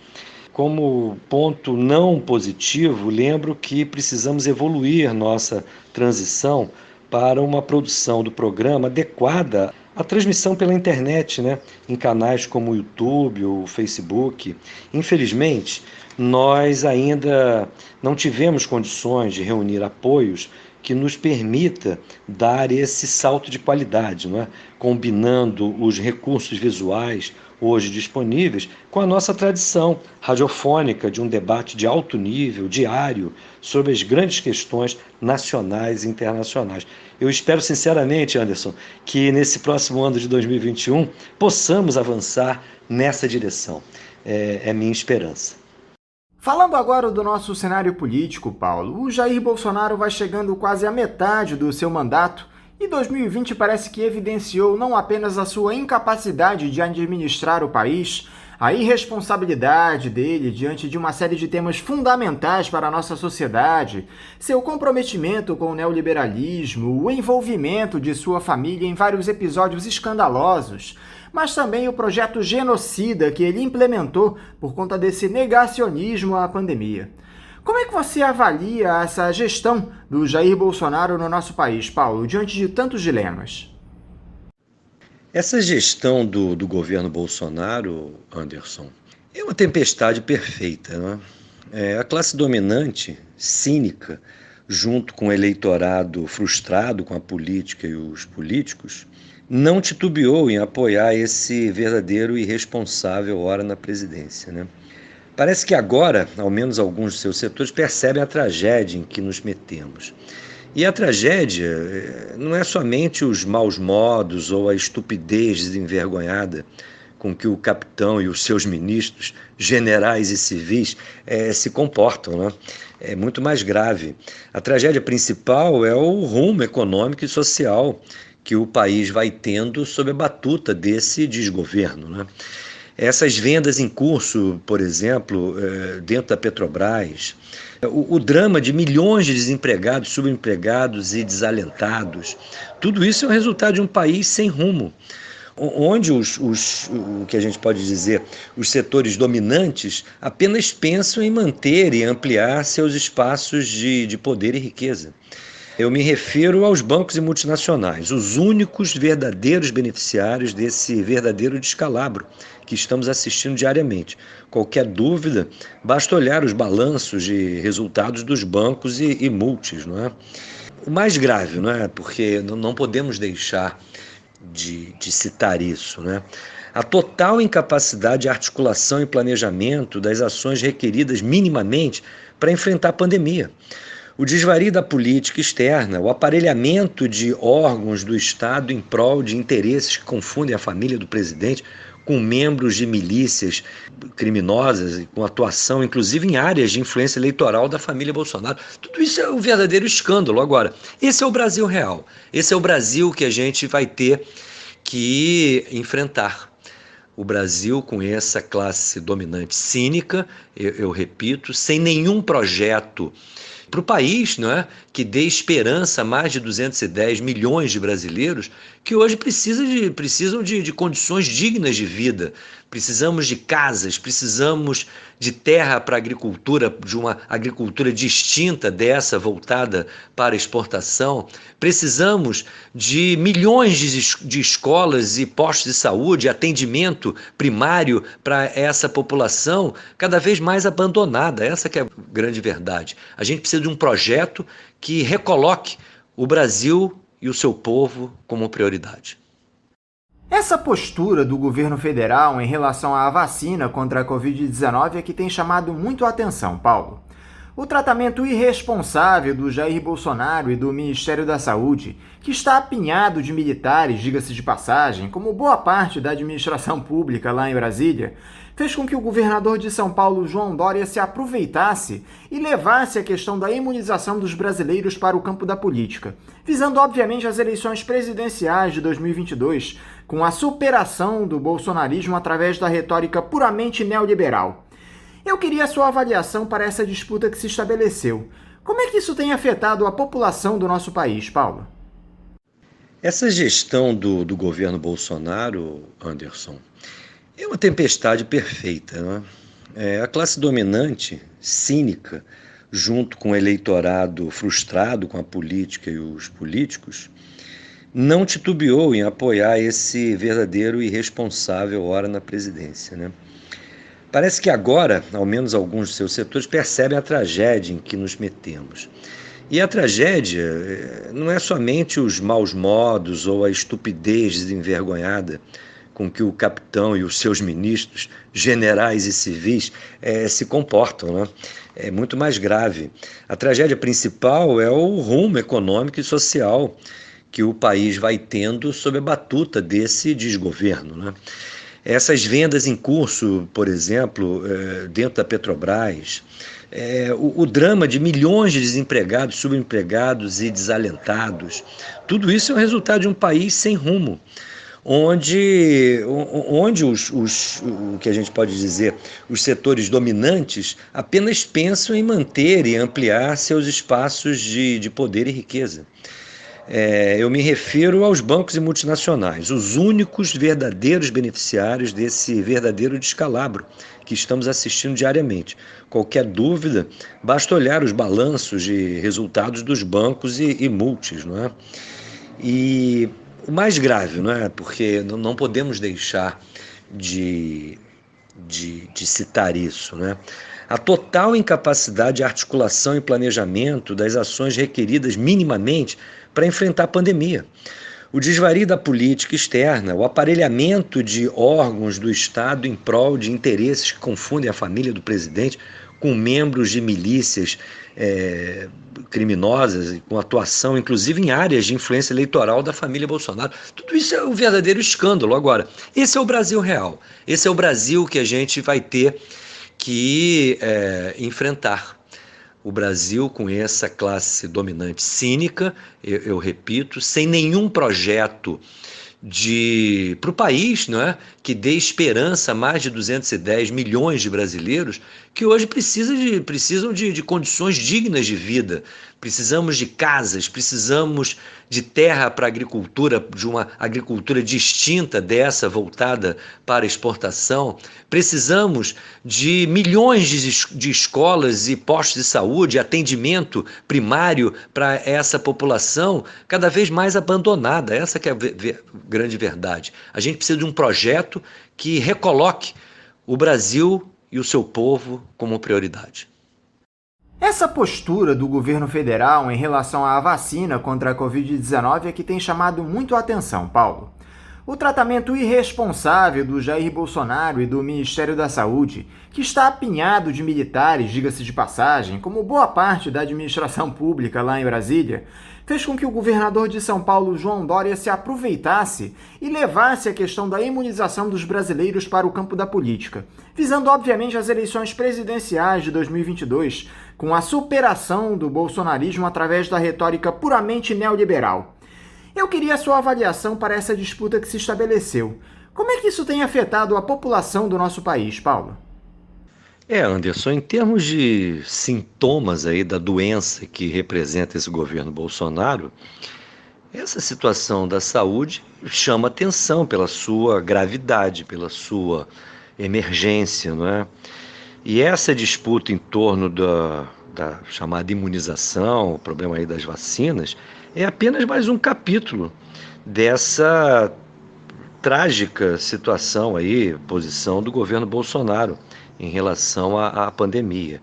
Como ponto não positivo, lembro que precisamos evoluir nossa transição para uma produção do programa adequada à transmissão pela internet, né? Em canais como o YouTube ou o Facebook. Infelizmente, nós ainda não tivemos condições de reunir apoios que nos permita dar esse salto de qualidade, não é? Combinando os recursos visuais hoje disponíveis com a nossa tradição radiofônica de um debate de alto nível, diário, sobre as grandes questões nacionais e internacionais. Eu espero sinceramente, Anderson, que nesse próximo ano de 2021 possamos avançar nessa direção. É minha esperança. Falando agora do nosso cenário político, Paulo, o Jair Bolsonaro vai chegando quase à metade do seu mandato e 2020 parece que evidenciou não apenas a sua incapacidade de administrar o país, a irresponsabilidade dele diante de uma série de temas fundamentais para a nossa sociedade, seu comprometimento com o neoliberalismo, o envolvimento de sua família em vários episódios escandalosos, mas também o projeto genocida que ele implementou por conta desse negacionismo à pandemia. Como é que você avalia essa gestão do Jair Bolsonaro no nosso país, Paulo, diante de tantos dilemas? Essa gestão do governo Bolsonaro, Anderson, é uma tempestade perfeita, né? A classe dominante, cínica, junto com o eleitorado frustrado com a política e os políticos, não titubeou em apoiar esse verdadeiro irresponsável ora na presidência, né? Parece que agora, ao menos alguns de seus setores, percebem a tragédia em que nos metemos. E a tragédia não é somente os maus modos ou a estupidez desenvergonhada com que o capitão e os seus ministros, generais e civis, se comportam, né? É muito mais grave. A tragédia principal é o rumo econômico e social que o país vai tendo sob a batuta desse desgoverno, né? Essas vendas em curso, por exemplo, dentro da Petrobras, o drama de milhões de desempregados, subempregados e desalentados, tudo isso é o resultado de um país sem rumo, onde o que a gente pode dizer, os setores dominantes apenas pensam em manter e ampliar seus espaços de poder e riqueza. Eu me refiro aos bancos e multinacionais, os únicos verdadeiros beneficiários desse verdadeiro descalabro que estamos assistindo diariamente. Qualquer dúvida, basta olhar os balanços de resultados dos bancos e multis, não é? O mais grave, não é? Porque não podemos deixar de citar isso, né? A total incapacidade de articulação e planejamento das ações requeridas minimamente para enfrentar a pandemia. O desvario da política externa, o aparelhamento de órgãos do Estado em prol de interesses que confundem a família do presidente com membros de milícias criminosas e com atuação, inclusive, em áreas de influência eleitoral da família Bolsonaro. Tudo isso é um verdadeiro escândalo. Agora, esse é o Brasil real. Esse é o Brasil que a gente vai ter que enfrentar. O Brasil com essa classe dominante cínica, eu repito, sem nenhum projeto para o país, não é? Que dê esperança a mais de 210 milhões de brasileiros que hoje precisam de condições dignas de vida. Precisamos de casas, precisamos de terra para a agricultura, de uma agricultura distinta dessa voltada para exportação. Precisamos de milhões de escolas e postos de saúde, atendimento primário para essa população cada vez mais abandonada. Essa que é a grande verdade. A gente precisa de um projeto que recoloque o Brasil e o seu povo como prioridade. Essa postura do governo federal em relação à vacina contra a Covid-19 é que tem chamado muito a atenção, Paulo. O tratamento irresponsável do Jair Bolsonaro e do Ministério da Saúde, que está apinhado de militares, diga-se de passagem, como boa parte da administração pública lá em Brasília, fez com que o governador de São Paulo, João Dória, se aproveitasse e levasse a questão da imunização dos brasileiros para o campo da política, visando obviamente as eleições presidenciais de 2022, com a superação do bolsonarismo através da retórica puramente neoliberal. Eu queria a sua avaliação para essa disputa que se estabeleceu. Como é que isso tem afetado a população do nosso país, Paulo? Essa gestão do governo Bolsonaro, Anderson, é uma tempestade perfeita, não é? A classe dominante, cínica, junto com o eleitorado frustrado com a política e os políticos, não titubeou em apoiar esse verdadeiro irresponsável ora na presidência, né? Parece que agora, ao menos alguns de seus setores, percebem a tragédia em que nos metemos. E a tragédia não é somente os maus modos ou a estupidez desenvergonhada com que o capitão e os seus ministros, generais e civis, se comportam, né? É muito mais grave. A tragédia principal é o rumo econômico e social que o país vai tendo sob a batuta desse desgoverno, né? Essas vendas em curso, por exemplo, dentro da Petrobras, o drama de milhões de desempregados, subempregados e desalentados, tudo isso é o resultado de um país sem rumo, onde o que a gente pode dizer, os setores dominantes apenas pensam em manter e ampliar seus espaços de poder e riqueza. Eu me refiro aos bancos e multinacionais, os únicos verdadeiros beneficiários desse verdadeiro descalabro que estamos assistindo diariamente. Qualquer dúvida, basta olhar os balanços de resultados dos bancos e multis, não é? E o mais grave, não é? Porque não podemos deixar de citar isso, né? A total incapacidade de articulação e planejamento das ações requeridas minimamente para enfrentar a pandemia. O desvario da política externa, o aparelhamento de órgãos do Estado em prol de interesses que confundem a família do presidente com membros de milícias criminosas, com atuação inclusive em áreas de influência eleitoral da família Bolsonaro. Tudo isso é um verdadeiro escândalo. Agora, esse é o Brasil real. Esse é o Brasil que a gente vai ter que enfrentar. O Brasil com essa classe dominante cínica, eu repito, sem nenhum projeto para o país, não é? Que dê esperança a mais de 210 milhões de brasileiros que hoje precisam de condições dignas de vida. Precisamos de casas, precisamos de terra para agricultura, de uma agricultura distinta dessa voltada para exportação. Precisamos de milhões de escolas e postos de saúde, atendimento primário para essa população cada vez mais abandonada. Essa que é a grande verdade. A gente precisa de um projeto que recoloque o Brasil e o seu povo como prioridade. Essa postura do governo federal em relação à vacina contra a Covid-19 é que tem chamado muito a atenção, Paulo. O tratamento irresponsável do Jair Bolsonaro e do Ministério da Saúde, que está apinhado de militares, diga-se de passagem, como boa parte da administração pública lá em Brasília, fez com que o governador de São Paulo, João Dória, se aproveitasse e levasse a questão da imunização dos brasileiros para o campo da política, visando obviamente as eleições presidenciais de 2022, com a superação do bolsonarismo através da retórica puramente neoliberal. Eu queria a sua avaliação para essa disputa que se estabeleceu. Como é que isso tem afetado a população do nosso país, Paulo? Anderson, em termos de sintomas aí da doença que representa esse governo Bolsonaro, essa situação da saúde chama atenção pela sua gravidade, pela sua emergência, não é? E essa disputa em torno da chamada imunização, o problema aí das vacinas, é apenas mais um capítulo dessa trágica situação aí, posição do governo Bolsonaro em relação à pandemia.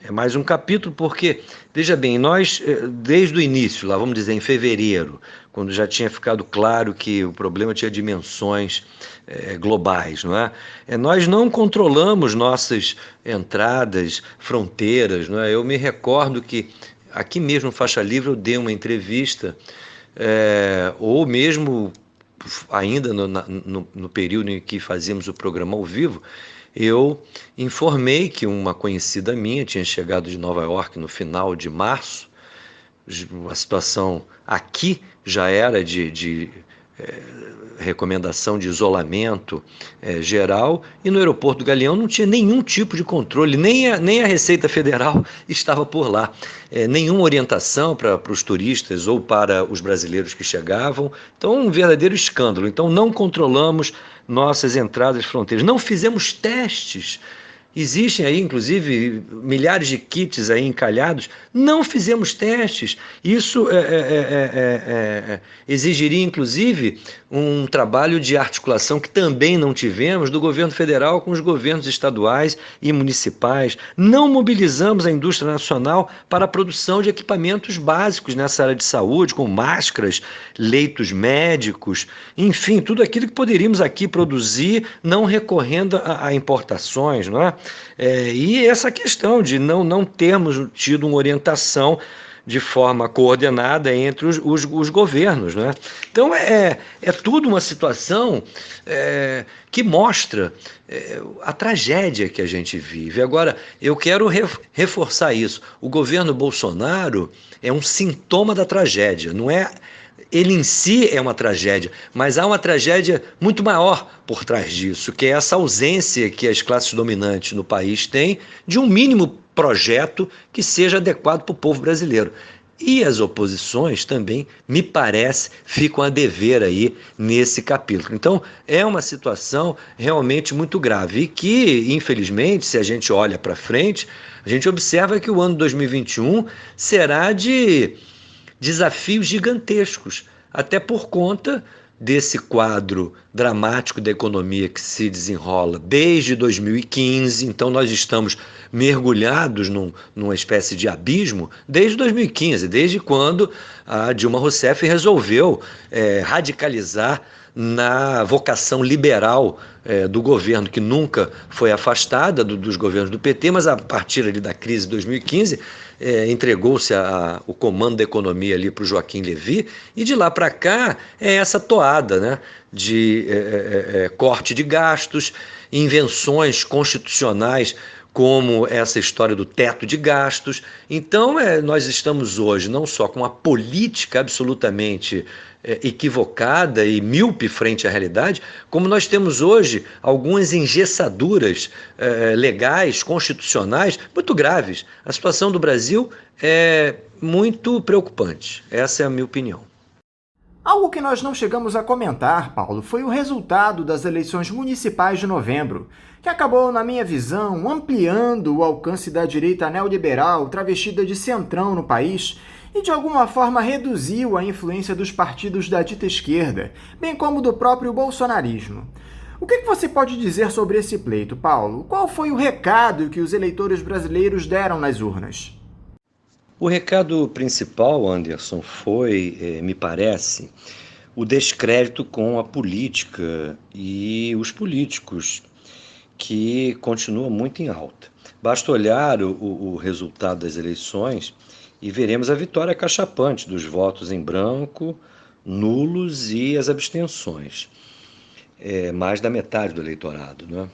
É mais um capítulo porque, veja bem, nós, desde o início, lá vamos dizer em fevereiro, quando já tinha ficado claro que o problema tinha dimensões globais, não é? Nós não controlamos nossas entradas, fronteiras, não é? Eu me recordo que aqui mesmo no Faixa Livre eu dei uma entrevista, ou mesmo ainda no período em que fazíamos o programa ao vivo, eu informei que uma conhecida minha tinha chegado de Nova York no final de março. A situação aqui já era de recomendação de isolamento geral, e no aeroporto do Galeão não tinha nenhum tipo de controle, nem a Receita Federal estava por lá, nenhuma orientação para os turistas ou para os brasileiros que chegavam. Então, um verdadeiro escândalo. Então, não controlamos nossas entradas e fronteiras, não fizemos testes. Existem aí, inclusive, milhares de kits aí encalhados. Não fizemos testes. Isso exigiria, inclusive, um trabalho de articulação que também não tivemos do governo federal com os governos estaduais e municipais. Não mobilizamos a indústria nacional para a produção de equipamentos básicos nessa área de saúde, como máscaras, leitos médicos, enfim, tudo aquilo que poderíamos aqui produzir, não recorrendo a importações, não é? E essa questão de não termos tido uma orientação de forma coordenada entre os governos, né? Então é tudo uma situação que mostra a tragédia que a gente vive. Agora, eu quero reforçar isso. O governo Bolsonaro é um sintoma da tragédia, não é? Ele em si é uma tragédia, mas há uma tragédia muito maior por trás disso, que é essa ausência que as classes dominantes no país têm de um mínimo projeto que seja adequado para o povo brasileiro. E as oposições também, me parece, ficam a dever aí nesse capítulo. Então, é uma situação realmente muito grave e que, infelizmente, se a gente olha para frente, a gente observa que o ano 2021 será de desafios gigantescos, até por conta desse quadro dramático da economia que se desenrola desde 2015. Então nós estamos mergulhados numa espécie de abismo desde 2015, desde quando a Dilma Rousseff resolveu radicalizar na vocação liberal do governo, que nunca foi afastada dos governos do PT, mas a partir ali da crise de 2015 entregou-se o comando da economia ali para o Joaquim Levy, e de lá para cá é essa toada, né, de corte de gastos, invenções constitucionais como essa história do teto de gastos. Então, nós estamos hoje não só com uma política absolutamente equivocada e míope frente à realidade, como nós temos hoje algumas engessaduras legais, constitucionais, muito graves. A situação do Brasil é muito preocupante. Essa é a minha opinião. Algo que nós não chegamos a comentar, Paulo, foi o resultado das eleições municipais de novembro, que acabou, na minha visão, ampliando o alcance da direita neoliberal travestida de centrão no país e, de alguma forma, reduziu a influência dos partidos da dita esquerda, bem como do próprio bolsonarismo. O que você pode dizer sobre esse pleito, Paulo? Qual foi o recado que os eleitores brasileiros deram nas urnas? O recado principal, Anderson, foi, me parece, o descrédito com a política e os políticos, que continua muito em alta. Basta olhar o resultado das eleições e veremos a vitória cachapante dos votos em branco, nulos e as abstenções. Mais da metade do eleitorado, né?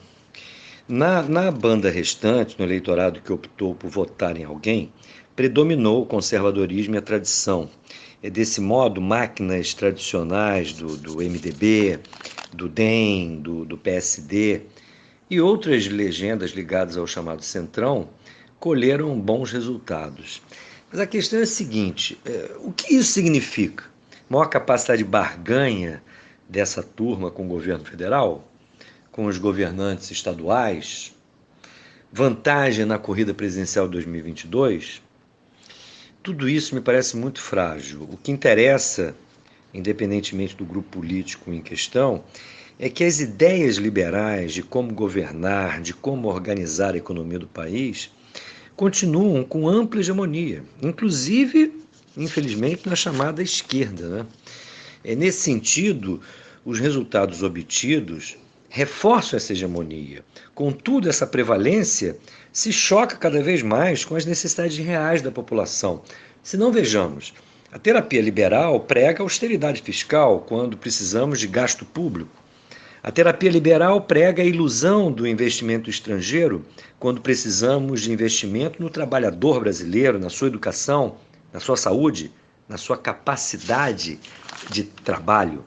Na banda restante, no eleitorado que optou por votar em alguém, predominou o conservadorismo e a tradição. Desse modo, máquinas tradicionais do MDB, do DEM, do PSD e outras legendas ligadas ao chamado Centrão colheram bons resultados. Mas a questão é a seguinte: o que isso significa? Maior capacidade de barganha dessa turma com o governo federal? Com os governantes estaduais? Vantagem na corrida presidencial de 2022? Tudo isso me parece muito frágil. O que interessa, independentemente do grupo político em questão, é que as ideias liberais de como governar, de como organizar a economia do país, continuam com ampla hegemonia, inclusive, infelizmente, na chamada esquerda, né? Nesse sentido, os resultados obtidos reforçam essa hegemonia. Contudo, essa prevalência se choca cada vez mais com as necessidades reais da população. Se não vejamos, a terapia liberal prega austeridade fiscal quando precisamos de gasto público. A terapia liberal prega a ilusão do investimento estrangeiro quando precisamos de investimento no trabalhador brasileiro, na sua educação, na sua saúde, na sua capacidade de trabalho.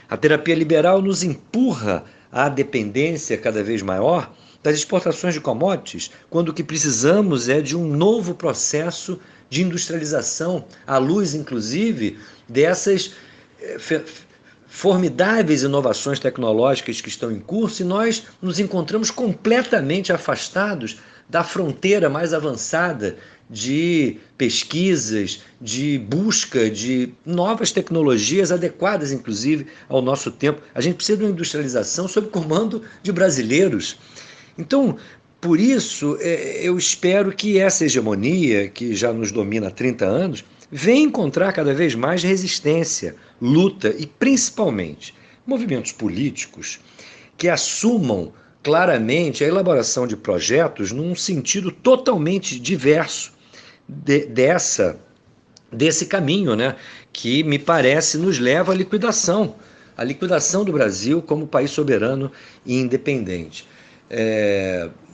A terapia liberal nos empurra à dependência cada vez maior das exportações de commodities, quando o que precisamos é de um novo processo de industrialização, à luz, inclusive, dessas formidáveis inovações tecnológicas que estão em curso, e nós nos encontramos completamente afastados da fronteira mais avançada de pesquisas, de busca de novas tecnologias adequadas, inclusive, ao nosso tempo. A gente precisa de uma industrialização sob comando de brasileiros. Então, por isso, eu espero que essa hegemonia, que já nos domina há 30 anos, venha encontrar cada vez mais resistência, luta e, principalmente, movimentos políticos que assumam claramente a elaboração de projetos num sentido totalmente diverso desse caminho, né, que me parece nos leva à liquidação do Brasil como país soberano e independente.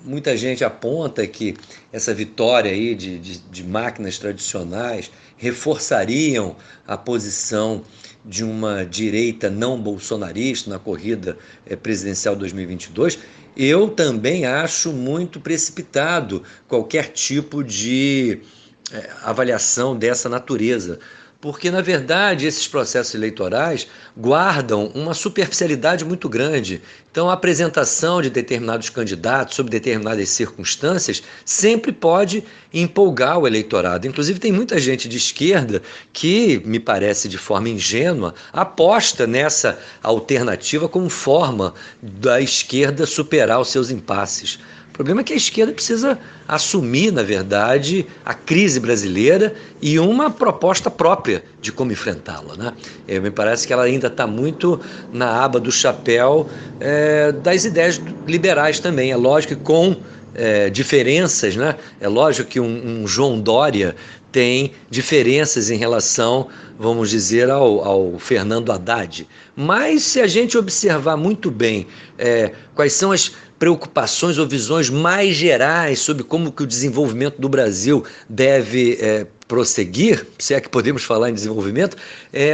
Muita gente aponta que essa vitória aí de máquinas tradicionais reforçariam a posição de uma direita não bolsonarista na corrida presidencial 2022. Eu também acho muito precipitado qualquer tipo de avaliação dessa natureza, porque, na verdade, esses processos eleitorais guardam uma superficialidade muito grande. Então, a apresentação de determinados candidatos sob determinadas circunstâncias sempre pode empolgar o eleitorado. Inclusive, tem muita gente de esquerda que, me parece de forma ingênua, aposta nessa alternativa como forma da esquerda superar os seus impasses. O problema é que a esquerda precisa assumir, na verdade, a crise brasileira e uma proposta própria de como enfrentá-la, né? Me parece que ela ainda está muito na aba do chapéu das ideias liberais também. É lógico que com diferenças, né? É lógico que um João Dória tem diferenças em relação, vamos dizer, ao Fernando Haddad. Mas se a gente observar muito bem quais são as preocupações ou visões mais gerais sobre como que o desenvolvimento do Brasil deve prosseguir, se é que podemos falar em desenvolvimento,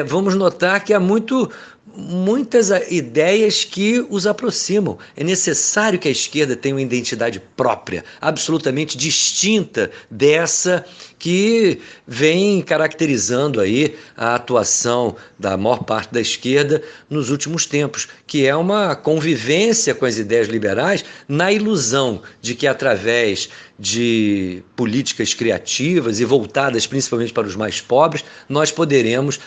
vamos notar que há muitas ideias que os aproximam. É necessário que a esquerda tenha uma identidade própria, absolutamente distinta dessa que vem caracterizando aí a atuação da maior parte da esquerda nos últimos tempos, que é uma convivência com as ideias liberais na ilusão de que, através de políticas criativas e voltadas principalmente para os mais pobres, nós poderemos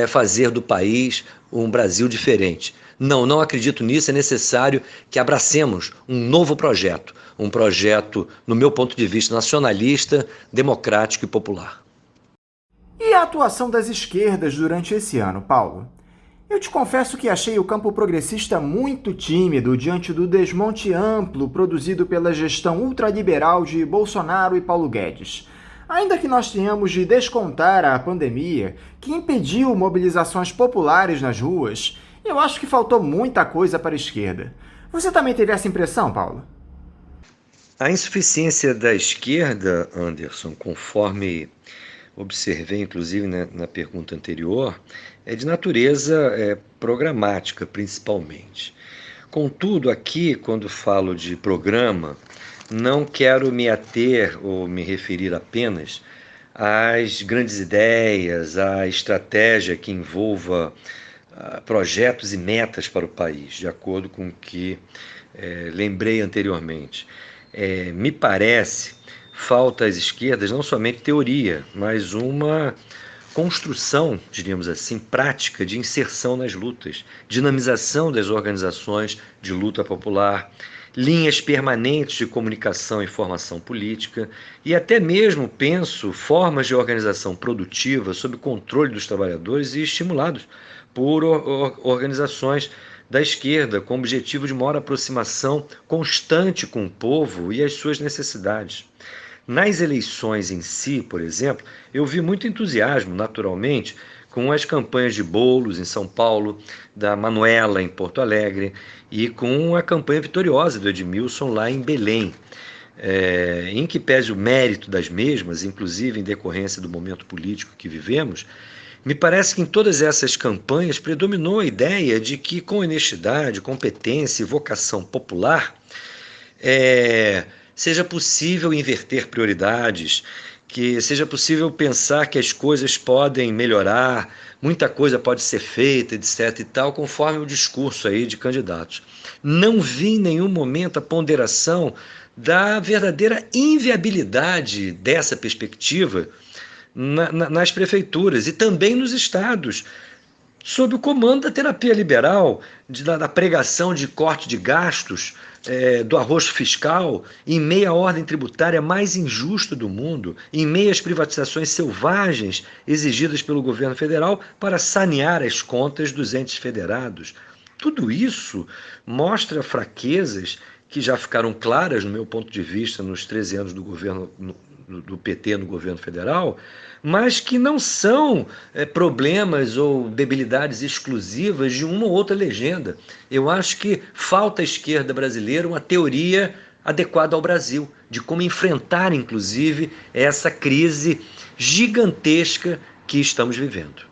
fazer do país um Brasil diferente. Não acredito nisso. É necessário que abracemos um novo projeto, um projeto, no meu ponto de vista, nacionalista, democrático e popular. E a atuação das esquerdas durante esse ano, Paulo? Eu te confesso que achei o campo progressista muito tímido diante do desmonte amplo produzido pela gestão ultraliberal de Bolsonaro e Paulo Guedes. Ainda que nós tenhamos de descontar a pandemia, que impediu mobilizações populares nas ruas, eu acho que faltou muita coisa para a esquerda. Você também teve essa impressão, Paulo? A insuficiência da esquerda, Anderson, conforme observei, inclusive, na pergunta anterior, é de natureza programática, principalmente. Contudo, aqui, quando falo de programa, não quero me ater ou me referir apenas às grandes ideias, à estratégia que envolva projetos e metas para o país, de acordo com o que lembrei anteriormente. Me parece, falta às esquerdas não somente teoria, mas uma construção, diríamos assim, prática de inserção nas lutas, dinamização das organizações de luta popular, linhas permanentes de comunicação e formação política e até mesmo, penso, formas de organização produtiva sob controle dos trabalhadores e estimulados por organizações da esquerda, com o objetivo de maior aproximação constante com o povo e as suas necessidades. Nas eleições em si, por exemplo, eu vi muito entusiasmo, naturalmente, com as campanhas de Boulos em São Paulo, da Manuela em Porto Alegre e com a campanha vitoriosa do Edmilson lá em Belém, em que pese o mérito das mesmas, inclusive em decorrência do momento político que vivemos, me parece que em todas essas campanhas predominou a ideia de que com honestidade, competência e vocação popular seja possível inverter prioridades, que seja possível pensar que as coisas podem melhorar, muita coisa pode ser feita, etc. e tal, conforme o discurso aí de candidatos. Não vi em nenhum momento a ponderação da verdadeira inviabilidade dessa perspectiva nas prefeituras e também nos estados, sob o comando da terapia liberal, da pregação de corte de gastos, do arrocho fiscal, em meio à ordem tributária mais injusta do mundo, em meio às privatizações selvagens exigidas pelo governo federal para sanear as contas dos entes federados. Tudo isso mostra fraquezas que já ficaram claras, no meu ponto de vista, nos 13 anos do governo do PT no governo federal, mas que não são problemas ou debilidades exclusivas de uma ou outra legenda. Eu acho que falta à esquerda brasileira uma teoria adequada ao Brasil, de como enfrentar, inclusive, essa crise gigantesca que estamos vivendo.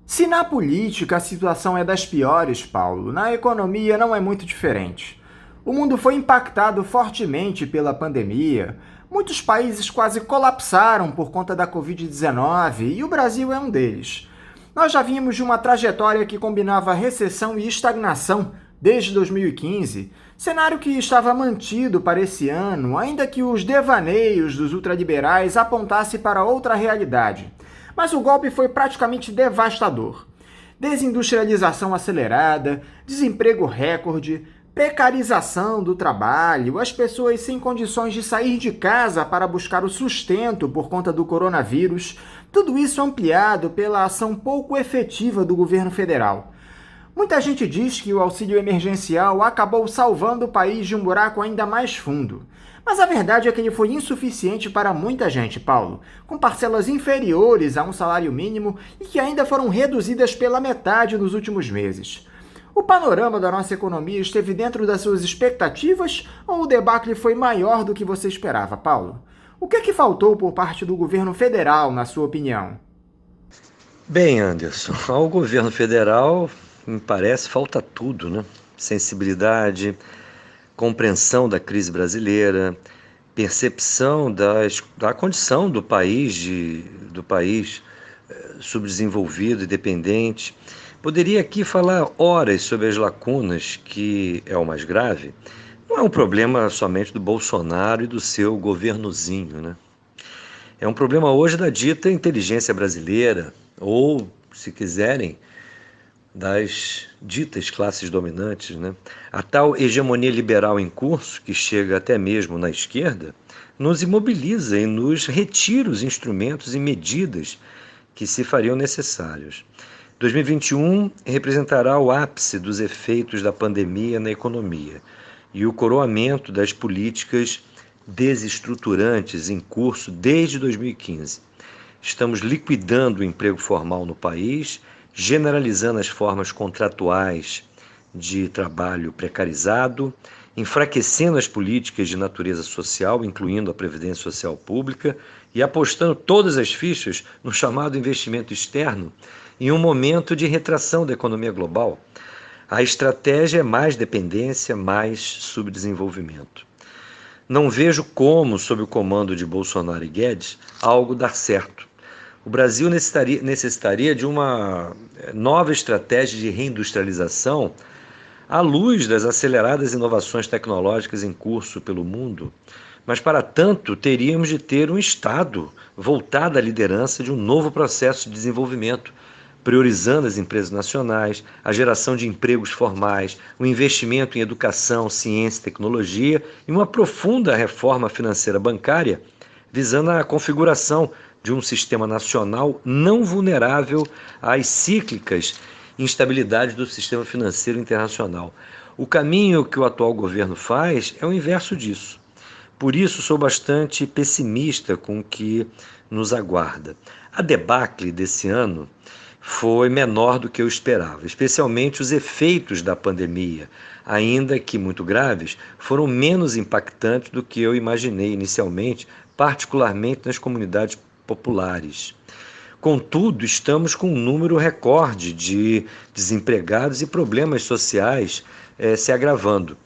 Se na política a situação é das piores, Paulo, na economia não é muito diferente. O mundo foi impactado fortemente pela pandemia. Muitos países quase colapsaram por conta da Covid-19 e o Brasil é um deles. Nós já vimos de uma trajetória que combinava recessão e estagnação desde 2015, cenário que estava mantido para esse ano, ainda que os devaneios dos ultraliberais apontassem para outra realidade. Mas o golpe foi praticamente devastador. Desindustrialização acelerada, desemprego recorde, precarização do trabalho, as pessoas sem condições de sair de casa para buscar o sustento por conta do coronavírus, tudo isso ampliado pela ação pouco efetiva do governo federal. Muita gente diz que o auxílio emergencial acabou salvando o país de um buraco ainda mais fundo. Mas a verdade é que ele foi insuficiente para muita gente, Paulo, com parcelas inferiores a um salário mínimo e que ainda foram reduzidas pela metade nos últimos meses. O panorama da nossa economia esteve dentro das suas expectativas ou o debacle foi maior do que você esperava, Paulo? O que é que faltou por parte do governo federal, na sua opinião? Bem, Anderson, ao governo federal, me parece, falta tudo, né? Sensibilidade, compreensão da crise brasileira, percepção da condição do país subdesenvolvido e dependente. Poderia aqui falar horas sobre as lacunas, que é o mais grave. Não é um problema somente do Bolsonaro e do seu governozinho, né? É um problema hoje da dita inteligência brasileira, ou, se quiserem, das ditas classes dominantes, né? A tal hegemonia liberal em curso, que chega até mesmo na esquerda, nos imobiliza e nos retira os instrumentos e medidas que se fariam necessários. 2021 representará o ápice dos efeitos da pandemia na economia e o coroamento das políticas desestruturantes em curso desde 2015. Estamos liquidando o emprego formal no país, generalizando as formas contratuais de trabalho precarizado, enfraquecendo as políticas de natureza social, incluindo a Previdência Social Pública, e apostando todas as fichas no chamado investimento externo em um momento de retração da economia global. A estratégia é mais dependência, mais subdesenvolvimento. Não vejo como, sob o comando de Bolsonaro e Guedes, algo dar certo. O Brasil necessitaria de uma nova estratégia de reindustrialização à luz das aceleradas inovações tecnológicas em curso pelo mundo, mas para tanto teríamos de ter um Estado voltado à liderança de um novo processo de desenvolvimento priorizando as empresas nacionais, a geração de empregos formais, o investimento em educação, ciência e tecnologia e uma profunda reforma financeira bancária, visando a configuração de um sistema nacional não vulnerável às cíclicas instabilidades do sistema financeiro internacional. O caminho que o atual governo faz é o inverso disso. Por isso, sou bastante pessimista com o que nos aguarda. A debacle desse ano foi menor do que eu esperava, especialmente os efeitos da pandemia, ainda que muito graves, foram menos impactantes do que eu imaginei inicialmente, particularmente nas comunidades populares. Contudo, estamos com um número recorde de desempregados e problemas sociais se agravando.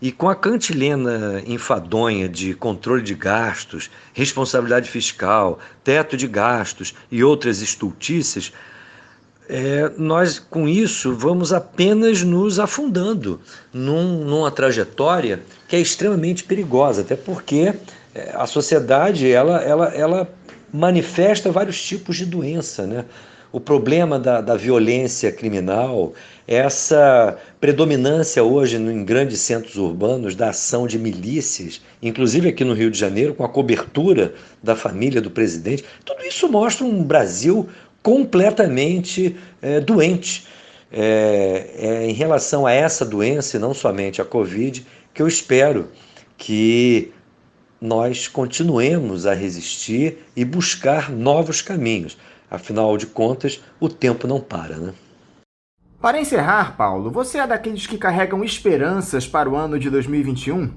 E com a cantilena enfadonha de controle de gastos, responsabilidade fiscal, teto de gastos e outras estultícias, nós com isso vamos apenas nos afundando numa trajetória que é extremamente perigosa, até porque a sociedade ela manifesta vários tipos de doença, né? O problema da violência criminal, essa predominância hoje em grandes centros urbanos da ação de milícias, inclusive aqui no Rio de Janeiro, com a cobertura da família do presidente, tudo isso mostra um Brasil completamente doente. Em relação a essa doença, e não somente a Covid, que eu espero que nós continuemos a resistir e buscar novos caminhos. Afinal de contas, o tempo não para, né? Para encerrar, Paulo, você é daqueles que carregam esperanças para o ano de 2021?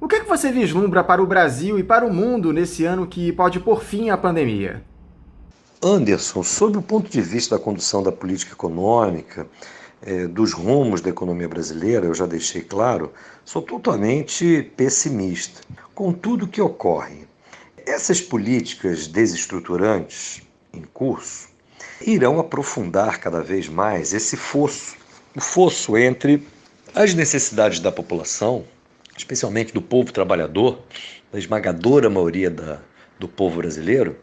O que você vislumbra para o Brasil e para o mundo nesse ano que pode pôr fim à pandemia? Anderson, sob o ponto de vista da condução da política econômica, dos rumos da economia brasileira, eu já deixei claro, sou totalmente pessimista com tudo o que ocorre. Essas políticas desestruturantes em curso irão aprofundar cada vez mais esse fosso, o fosso entre as necessidades da população, especialmente do povo trabalhador, da esmagadora maioria do povo brasileiro,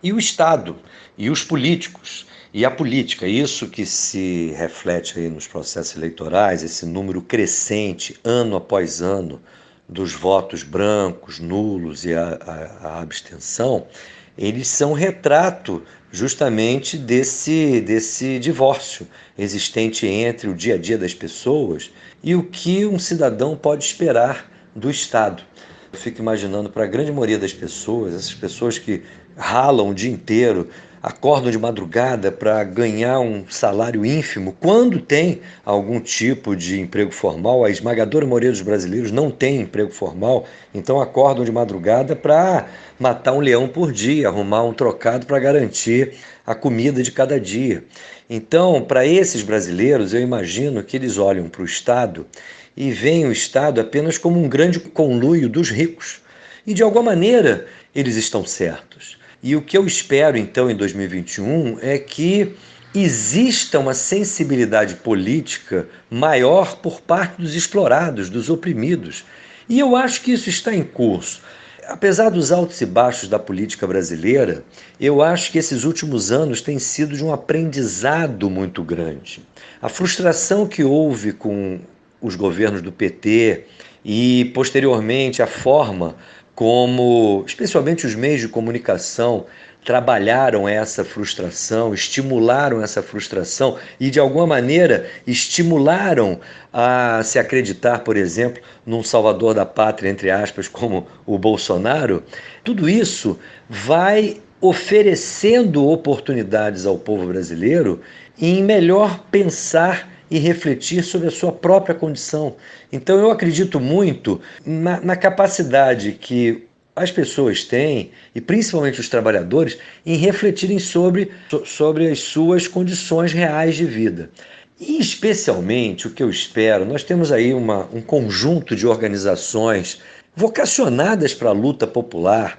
e o Estado, e os políticos, e a política. Isso que se reflete aí nos processos eleitorais, esse número crescente, ano após ano, dos votos brancos, nulos e a abstenção, eles são retrato justamente desse divórcio existente entre o dia a dia das pessoas e o que um cidadão pode esperar do Estado. Eu fico imaginando, para a grande maioria das pessoas, essas pessoas que ralam o dia inteiro, acordam de madrugada para ganhar um salário ínfimo, quando tem algum tipo de emprego formal, a esmagadora maioria dos brasileiros não tem emprego formal, então acordam de madrugada para matar um leão por dia, arrumar um trocado para garantir a comida de cada dia. Então, para esses brasileiros, eu imagino que eles olham para o Estado e veem o Estado apenas como um grande conluio dos ricos. E, de alguma maneira, eles estão certos. E o que eu espero, então, em 2021 é que exista uma sensibilidade política maior por parte dos explorados, dos oprimidos. E eu acho que isso está em curso. Apesar dos altos e baixos da política brasileira, eu acho que esses últimos anos têm sido de um aprendizado muito grande. A frustração que houve com os governos do PT e, posteriormente, a forma como, especialmente os meios de comunicação, trabalharam essa frustração, estimularam essa frustração e, de alguma maneira, estimularam a se acreditar, por exemplo, num salvador da pátria, entre aspas, como o Bolsonaro. Tudo isso vai oferecendo oportunidades ao povo brasileiro em melhor pensar e refletir sobre a sua própria condição. Então eu acredito muito na capacidade que as pessoas têm, e principalmente os trabalhadores, em refletirem sobre as suas condições reais de vida. E especialmente o que eu espero, nós temos aí um conjunto de organizações vocacionadas para a luta popular,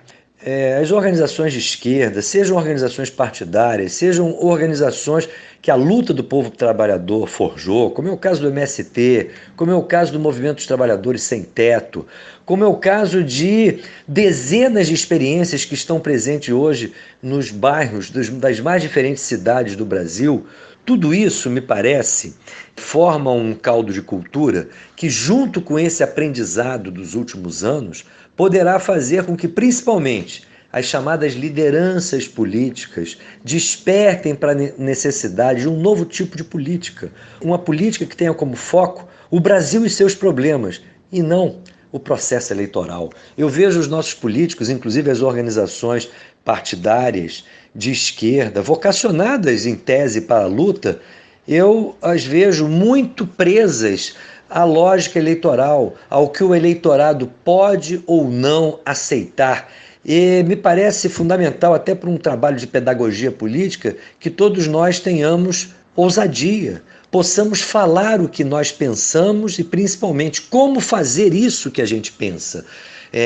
as organizações de esquerda, sejam organizações partidárias, sejam organizações que a luta do povo trabalhador forjou, como é o caso do MST, como é o caso do Movimento dos Trabalhadores Sem Teto, como é o caso de dezenas de experiências que estão presentes hoje nos bairros das mais diferentes cidades do Brasil. Tudo isso, me parece, forma um caldo de cultura que, junto com esse aprendizado dos últimos anos, poderá fazer com que, principalmente, as chamadas lideranças políticas despertem para a necessidade de um novo tipo de política. Uma política que tenha como foco o Brasil e seus problemas, e não o processo eleitoral. Eu vejo os nossos políticos, inclusive as organizações partidárias de esquerda, vocacionadas em tese para a luta, eu as vejo muito presas à lógica eleitoral, ao que o eleitorado pode ou não aceitar. E me parece fundamental, até para um trabalho de pedagogia política, que todos nós tenhamos ousadia, possamos falar o que nós pensamos e, principalmente, como fazer isso que a gente pensa.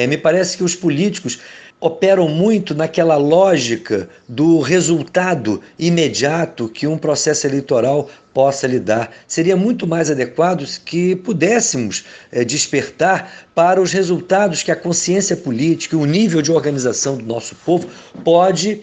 Me parece que os políticos operam muito naquela lógica do resultado imediato que um processo eleitoral possa lhe dar. Seria muito mais adequado que pudéssemos despertar para os resultados que a consciência política, o nível de organização do nosso povo pode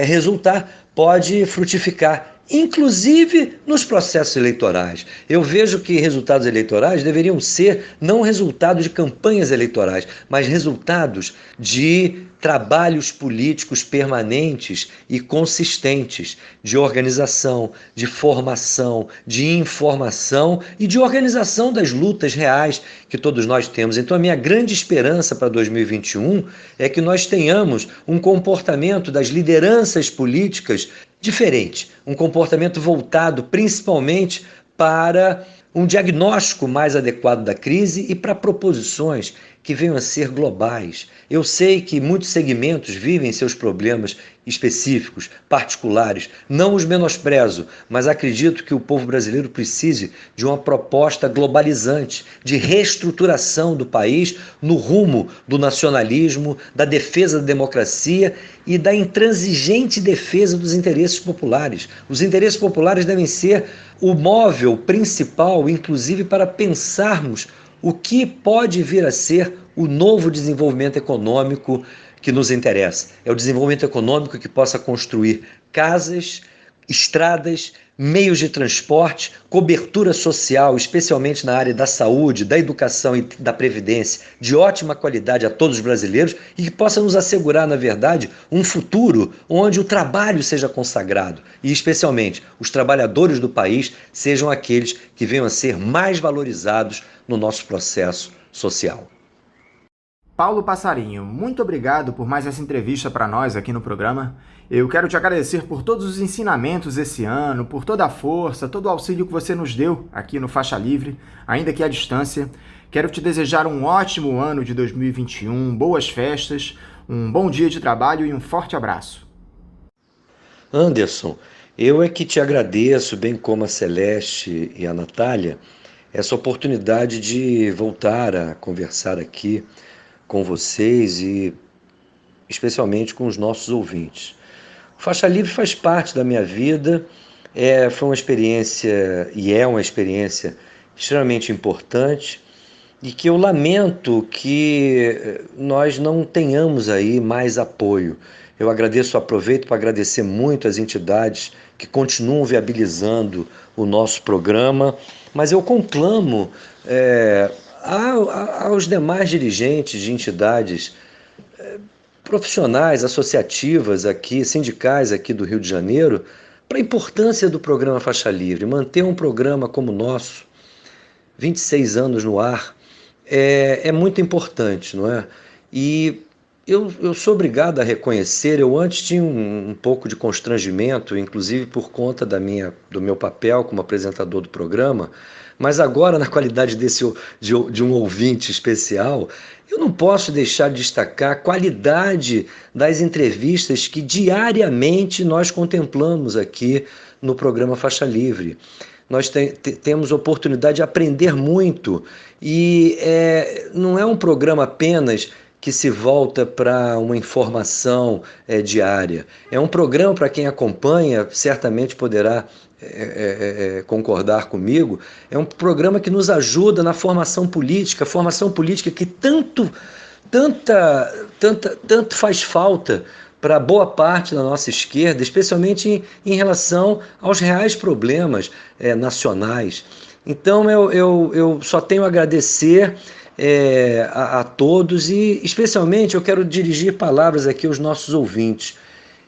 resultar, pode frutificar, inclusive nos processos eleitorais. Eu vejo que resultados eleitorais deveriam ser não resultados de campanhas eleitorais, mas resultados de trabalhos políticos permanentes e consistentes, de organização, de formação, de informação e de organização das lutas reais que todos nós temos. Então, a minha grande esperança para 2021 é que nós tenhamos um comportamento das lideranças políticas diferente, um comportamento voltado principalmente para um diagnóstico mais adequado da crise e para proposições que venham a ser globais. Eu sei que muitos segmentos vivem seus problemas específicos, particulares, não os menosprezo, mas acredito que o povo brasileiro precise de uma proposta globalizante, de reestruturação do país no rumo do nacionalismo, da defesa da democracia e da intransigente defesa dos interesses populares. Os interesses populares devem ser o móvel principal, inclusive para pensarmos o que pode vir a ser o novo desenvolvimento econômico que nos interessa. É o desenvolvimento econômico que possa construir casas, estradas, meios de transporte, cobertura social, especialmente na área da saúde, da educação e da previdência, de ótima qualidade a todos os brasileiros e que possa nos assegurar, na verdade, um futuro onde o trabalho seja consagrado e, especialmente, os trabalhadores do país sejam aqueles que venham a ser mais valorizados no nosso processo social. Paulo Passarinho, muito obrigado por mais essa entrevista para nós aqui no programa. Eu quero te agradecer por todos os ensinamentos esse ano, por toda a força, todo o auxílio que você nos deu aqui no Faixa Livre, ainda que à distância. Quero te desejar um ótimo ano de 2021, boas festas, um bom dia de trabalho e um forte abraço. Anderson, eu é que te agradeço, bem como a Celeste e a Natália, essa oportunidade de voltar a conversar aqui com vocês e especialmente com os nossos ouvintes. O Faixa Livre faz parte da minha vida, foi uma experiência e é uma experiência extremamente importante e que eu lamento que nós não tenhamos aí mais apoio. Eu aproveito para agradecer muito as entidades que continuam viabilizando o nosso programa, mas eu conclamo aos demais dirigentes de entidades profissionais, associativas aqui, sindicais aqui do Rio de Janeiro, para a importância do programa Faixa Livre. Manter um programa como o nosso, 26 anos no ar, é muito importante, não é? E eu sou obrigado a reconhecer, eu antes tinha um pouco de constrangimento, inclusive por conta do meu papel como apresentador do programa, mas agora, na qualidade de um ouvinte especial, eu não posso deixar de destacar a qualidade das entrevistas que diariamente nós contemplamos aqui no programa Faixa Livre. Nós temos oportunidade de aprender muito e não é um programa apenas que se volta para uma informação diária. É um programa, para quem acompanha, certamente poderá concordar comigo, é um programa que nos ajuda na formação política que tanto faz falta para boa parte da nossa esquerda, especialmente em relação aos reais problemas nacionais. Então eu só tenho a agradecer a todos e especialmente eu quero dirigir palavras aqui aos nossos ouvintes.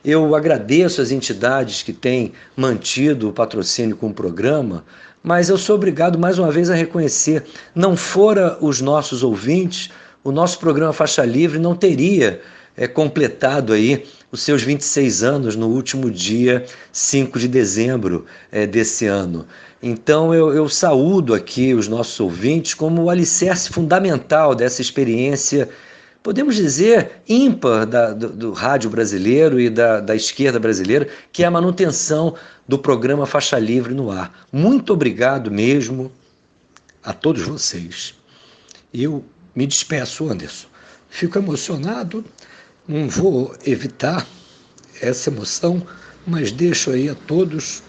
Eu agradeço as entidades que têm mantido o patrocínio com o programa, mas eu sou obrigado mais uma vez a reconhecer, não fora os nossos ouvintes, o nosso programa Faixa Livre não teria completado aí os seus 26 anos no último dia 5 de dezembro desse ano. Então eu saúdo aqui os nossos ouvintes como o alicerce fundamental dessa experiência, podemos dizer, ímpar do rádio brasileiro e da esquerda brasileira, que é a manutenção do programa Faixa Livre no ar. Muito obrigado mesmo a todos vocês. Eu me despeço, Anderson. Fico emocionado, não vou evitar essa emoção, mas deixo aí a todos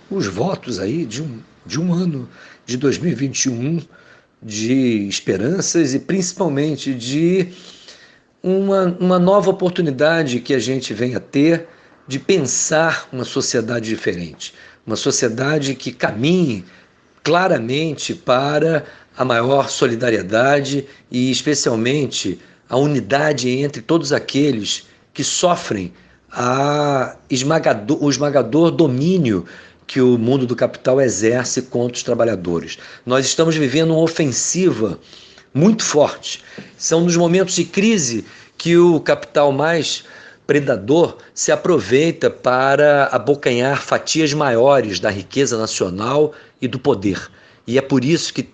os votos aí de um ano de 2021, de esperanças e principalmente de uma nova oportunidade que a gente venha ter de pensar uma sociedade diferente, uma sociedade que caminhe claramente para a maior solidariedade e especialmente a unidade entre todos aqueles que sofrem o esmagador domínio que o mundo do capital exerce contra os trabalhadores. Nós estamos vivendo uma ofensiva muito forte. São nos momentos de crise que o capital mais predador se aproveita para abocanhar fatias maiores da riqueza nacional e do poder. E é por isso que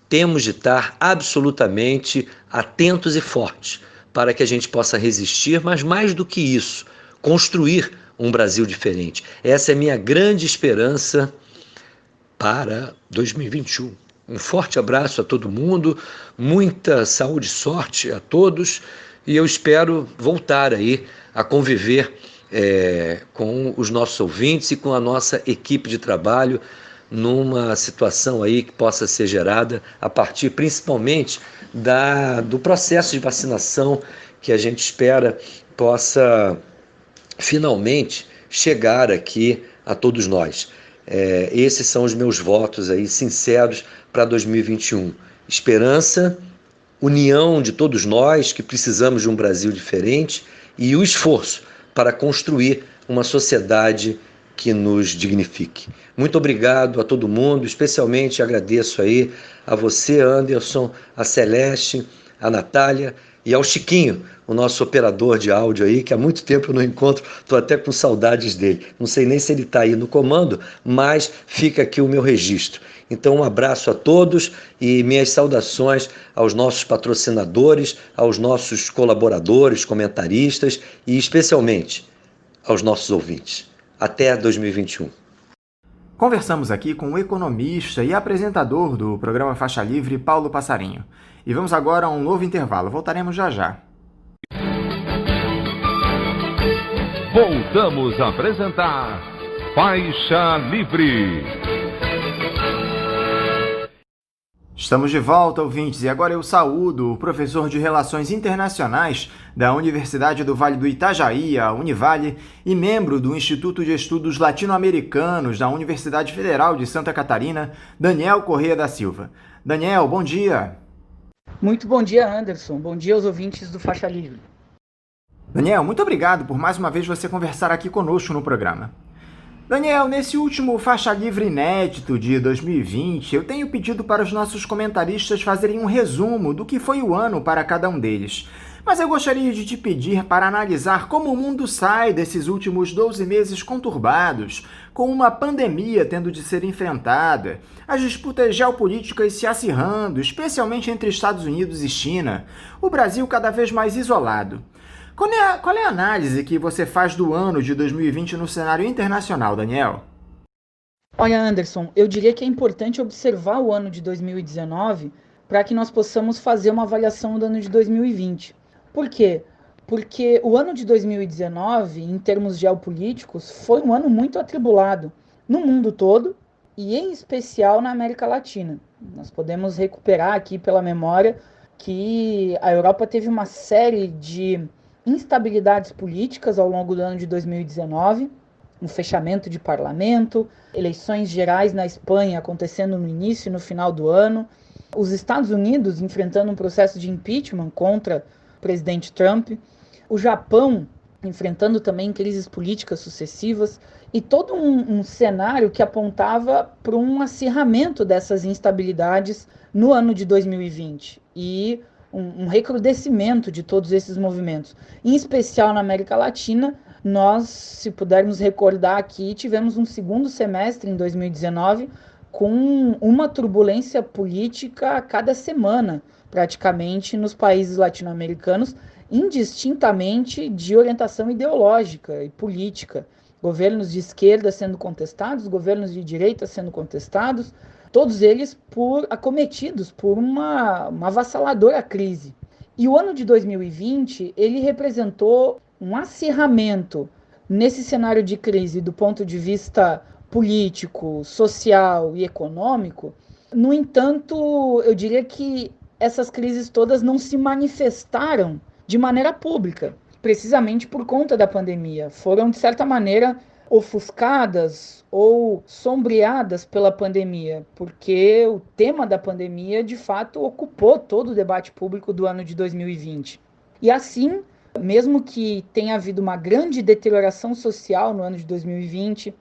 temos de estar absolutamente atentos e fortes para que a gente possa resistir, mas mais do que isso, construir um Brasil diferente. Essa é a minha grande esperança para 2021. Um forte abraço a todo mundo, muita saúde e sorte a todos, e eu espero voltar aí a conviver com os nossos ouvintes e com a nossa equipe de trabalho numa situação aí que possa ser gerada a partir principalmente do processo de vacinação que a gente espera possa finalmente chegar aqui a todos nós. Esses são os meus votos aí sinceros para 2021. Esperança, união de todos nós que precisamos de um Brasil diferente e o esforço para construir uma sociedade que nos dignifique. Muito obrigado a todo mundo, especialmente agradeço aí a você, Anderson, a Celeste, a Natália e ao Chiquinho, o nosso operador de áudio aí, que há muito tempo eu não encontro, estou até com saudades dele. Não sei nem se ele está aí no comando, mas fica aqui o meu registro. Então um abraço a todos e minhas saudações aos nossos patrocinadores, aos nossos colaboradores, comentaristas e especialmente aos nossos ouvintes. Até 2021. Conversamos aqui com o economista e apresentador do programa Faixa Livre, Paulo Passarinho. E vamos agora a um novo intervalo. Voltaremos já já. Voltamos a apresentar Faixa Livre. Estamos de volta, ouvintes, e agora eu saúdo o professor de Relações Internacionais da Universidade do Vale do Itajaí, a Univale, e membro do Instituto de Estudos Latino-Americanos da Universidade Federal de Santa Catarina, Daniel Corrêa da Silva. Daniel, bom dia. Muito bom dia, Anderson. Bom dia aos ouvintes do Faixa Livre. Daniel, muito obrigado por mais uma vez você conversar aqui conosco no programa. Daniel, nesse último Faixa Livre inédito de 2020, eu tenho pedido para os nossos comentaristas fazerem um resumo do que foi o ano para cada um deles. Mas eu gostaria de te pedir para analisar como o mundo sai desses últimos 12 meses conturbados, com uma pandemia tendo de ser enfrentada, as disputas geopolíticas se acirrando, especialmente entre Estados Unidos e China, o Brasil cada vez mais isolado. Qual é a análise que você faz do ano de 2020 no cenário internacional, Daniel? Olha, Anderson, eu diria que é importante observar o ano de 2019 para que nós possamos fazer uma avaliação do ano de 2020. Por quê? Porque o ano de 2019, em termos geopolíticos, foi um ano muito atribulado no mundo todo e, em especial, na América Latina. Nós podemos recuperar aqui pela memória que a Europa teve uma série de instabilidades políticas ao longo do ano de 2019, um fechamento de parlamento, eleições gerais na Espanha acontecendo no início e no final do ano, os Estados Unidos enfrentando um processo de impeachment contra o presidente Trump, o Japão enfrentando também crises políticas sucessivas e todo um cenário que apontava para um acirramento dessas instabilidades no ano de 2020 e um recrudescimento de todos esses movimentos. Em especial na América Latina, nós, se pudermos recordar aqui, tivemos um segundo semestre em 2019 com uma turbulência política a cada semana, praticamente, nos países latino-americanos, indistintamente de orientação ideológica e política. Governos de esquerda sendo contestados, governos de direita sendo contestados, todos eles acometidos por uma avassaladora crise. E o ano de 2020, ele representou um acirramento nesse cenário de crise do ponto de vista político, social e econômico. No entanto, eu diria que essas crises todas não se manifestaram de maneira pública, precisamente por conta da pandemia. Foram, de certa maneira, ofuscadas ou sombreadas pela pandemia, porque o tema da pandemia, de fato, ocupou todo o debate público do ano de 2020. E assim, mesmo que tenha havido uma grande deterioração social no ano de 2020,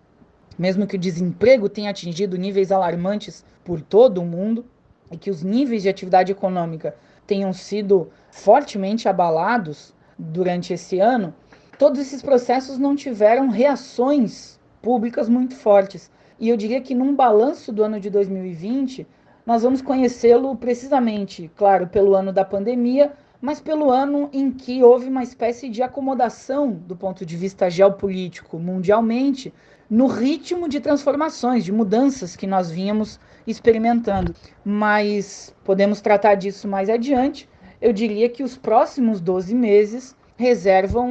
mesmo que o desemprego tenha atingido níveis alarmantes por todo o mundo, e que os níveis de atividade econômica tenham sido fortemente abalados durante esse ano, todos esses processos não tiveram reações públicas muito fortes. E eu diria que num balanço do ano de 2020, nós vamos conhecê-lo precisamente, claro, pelo ano da pandemia, mas pelo ano em que houve uma espécie de acomodação do ponto de vista geopolítico mundialmente no ritmo de transformações, de mudanças que nós vínhamos experimentando. Mas podemos tratar disso mais adiante. Eu diria que os próximos 12 meses reservam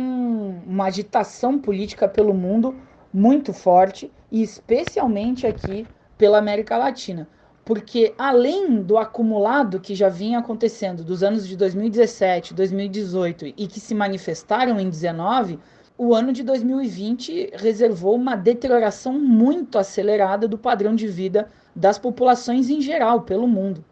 uma agitação política pelo mundo muito forte, e especialmente aqui pela América Latina. Porque além do acumulado que já vinha acontecendo dos anos de 2017, 2018 e que se manifestaram em 2019, o ano de 2020 reservou uma deterioração muito acelerada do padrão de vida das populações em geral pelo mundo.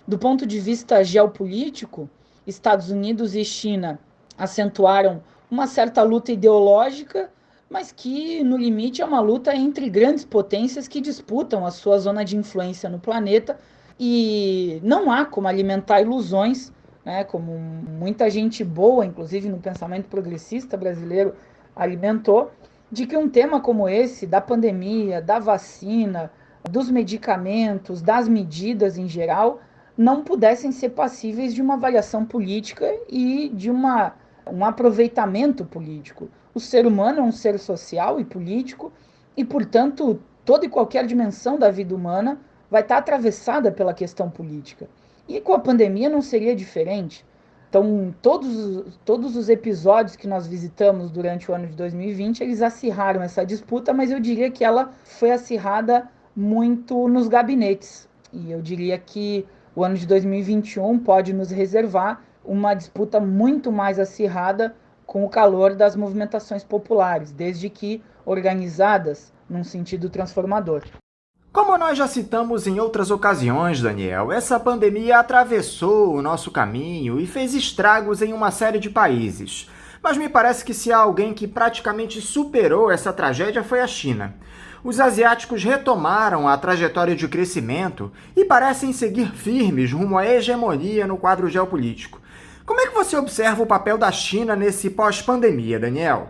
Do ponto de vista geopolítico, Estados Unidos e China acentuaram uma certa luta ideológica, mas que, no limite, é uma luta entre grandes potências que disputam a sua zona de influência no planeta, e não há como alimentar ilusões, né, como muita gente boa, inclusive no pensamento progressista brasileiro, alimentou, de que um tema como esse, da pandemia, da vacina, dos medicamentos, das medidas em geral, não pudessem ser passíveis de uma avaliação política e de um aproveitamento político. O ser humano é um ser social e político e, portanto, toda e qualquer dimensão da vida humana vai estar atravessada pela questão política. E com a pandemia não seria diferente. Então, todos os episódios que nós visitamos durante o ano de 2020, eles acirraram essa disputa, mas eu diria que ela foi acirrada muito nos gabinetes. E eu diria que o ano de 2021 pode nos reservar uma disputa muito mais acirrada com o calor das movimentações populares, desde que organizadas num sentido transformador. Como nós já citamos em outras ocasiões, Daniel, essa pandemia atravessou o nosso caminho e fez estragos em uma série de países. Mas me parece que se há alguém que praticamente superou essa tragédia foi a China. Os asiáticos retomaram a trajetória de crescimento e parecem seguir firmes rumo à hegemonia no quadro geopolítico. Como é que você observa o papel da China nesse pós-pandemia, Daniel?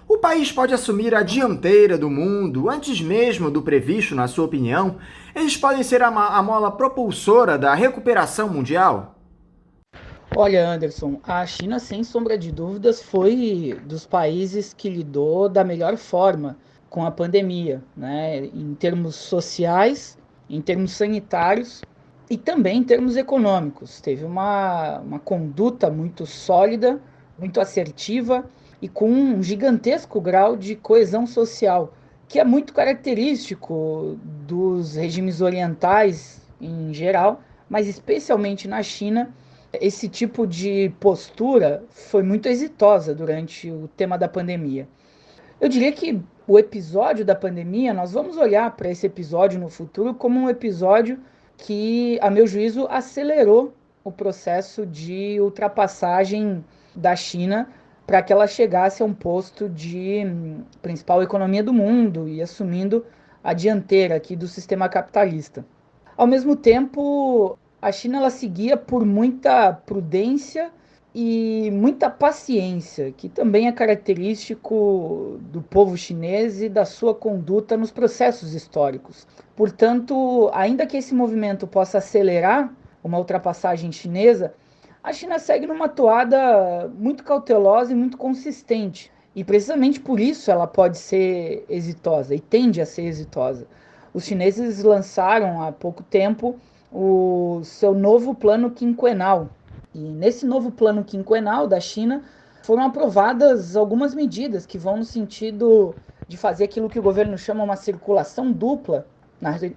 O país pode assumir a dianteira do mundo antes mesmo do previsto, na sua opinião? Eles podem ser a mola propulsora da recuperação mundial? Olha, Anderson, a China, sem sombra de dúvidas, foi dos países que lidou da melhor forma com a pandemia, né? Em termos sociais, em termos sanitários e também em termos econômicos. Teve uma conduta muito sólida, muito assertiva e com um gigantesco grau de coesão social, que é muito característico dos regimes orientais em geral, mas especialmente na China. Esse tipo de postura foi muito exitosa durante o tema da pandemia. Eu diria que o episódio da pandemia, nós vamos olhar para esse episódio no futuro como um episódio que, a meu juízo, acelerou o processo de ultrapassagem da China para que ela chegasse a um posto de principal economia do mundo e assumindo a dianteira aqui do sistema capitalista. Ao mesmo tempo, a China ela seguia por muita prudência e muita paciência, que também é característico do povo chinês e da sua conduta nos processos históricos. Portanto, ainda que esse movimento possa acelerar uma ultrapassagem chinesa, a China segue numa toada muito cautelosa e muito consistente. E precisamente por isso ela pode ser exitosa e tende a ser exitosa. Os chineses lançaram há pouco tempo o seu novo plano quinquenal. E nesse novo plano quinquenal da China foram aprovadas algumas medidas que vão no sentido de fazer aquilo que o governo chama uma circulação dupla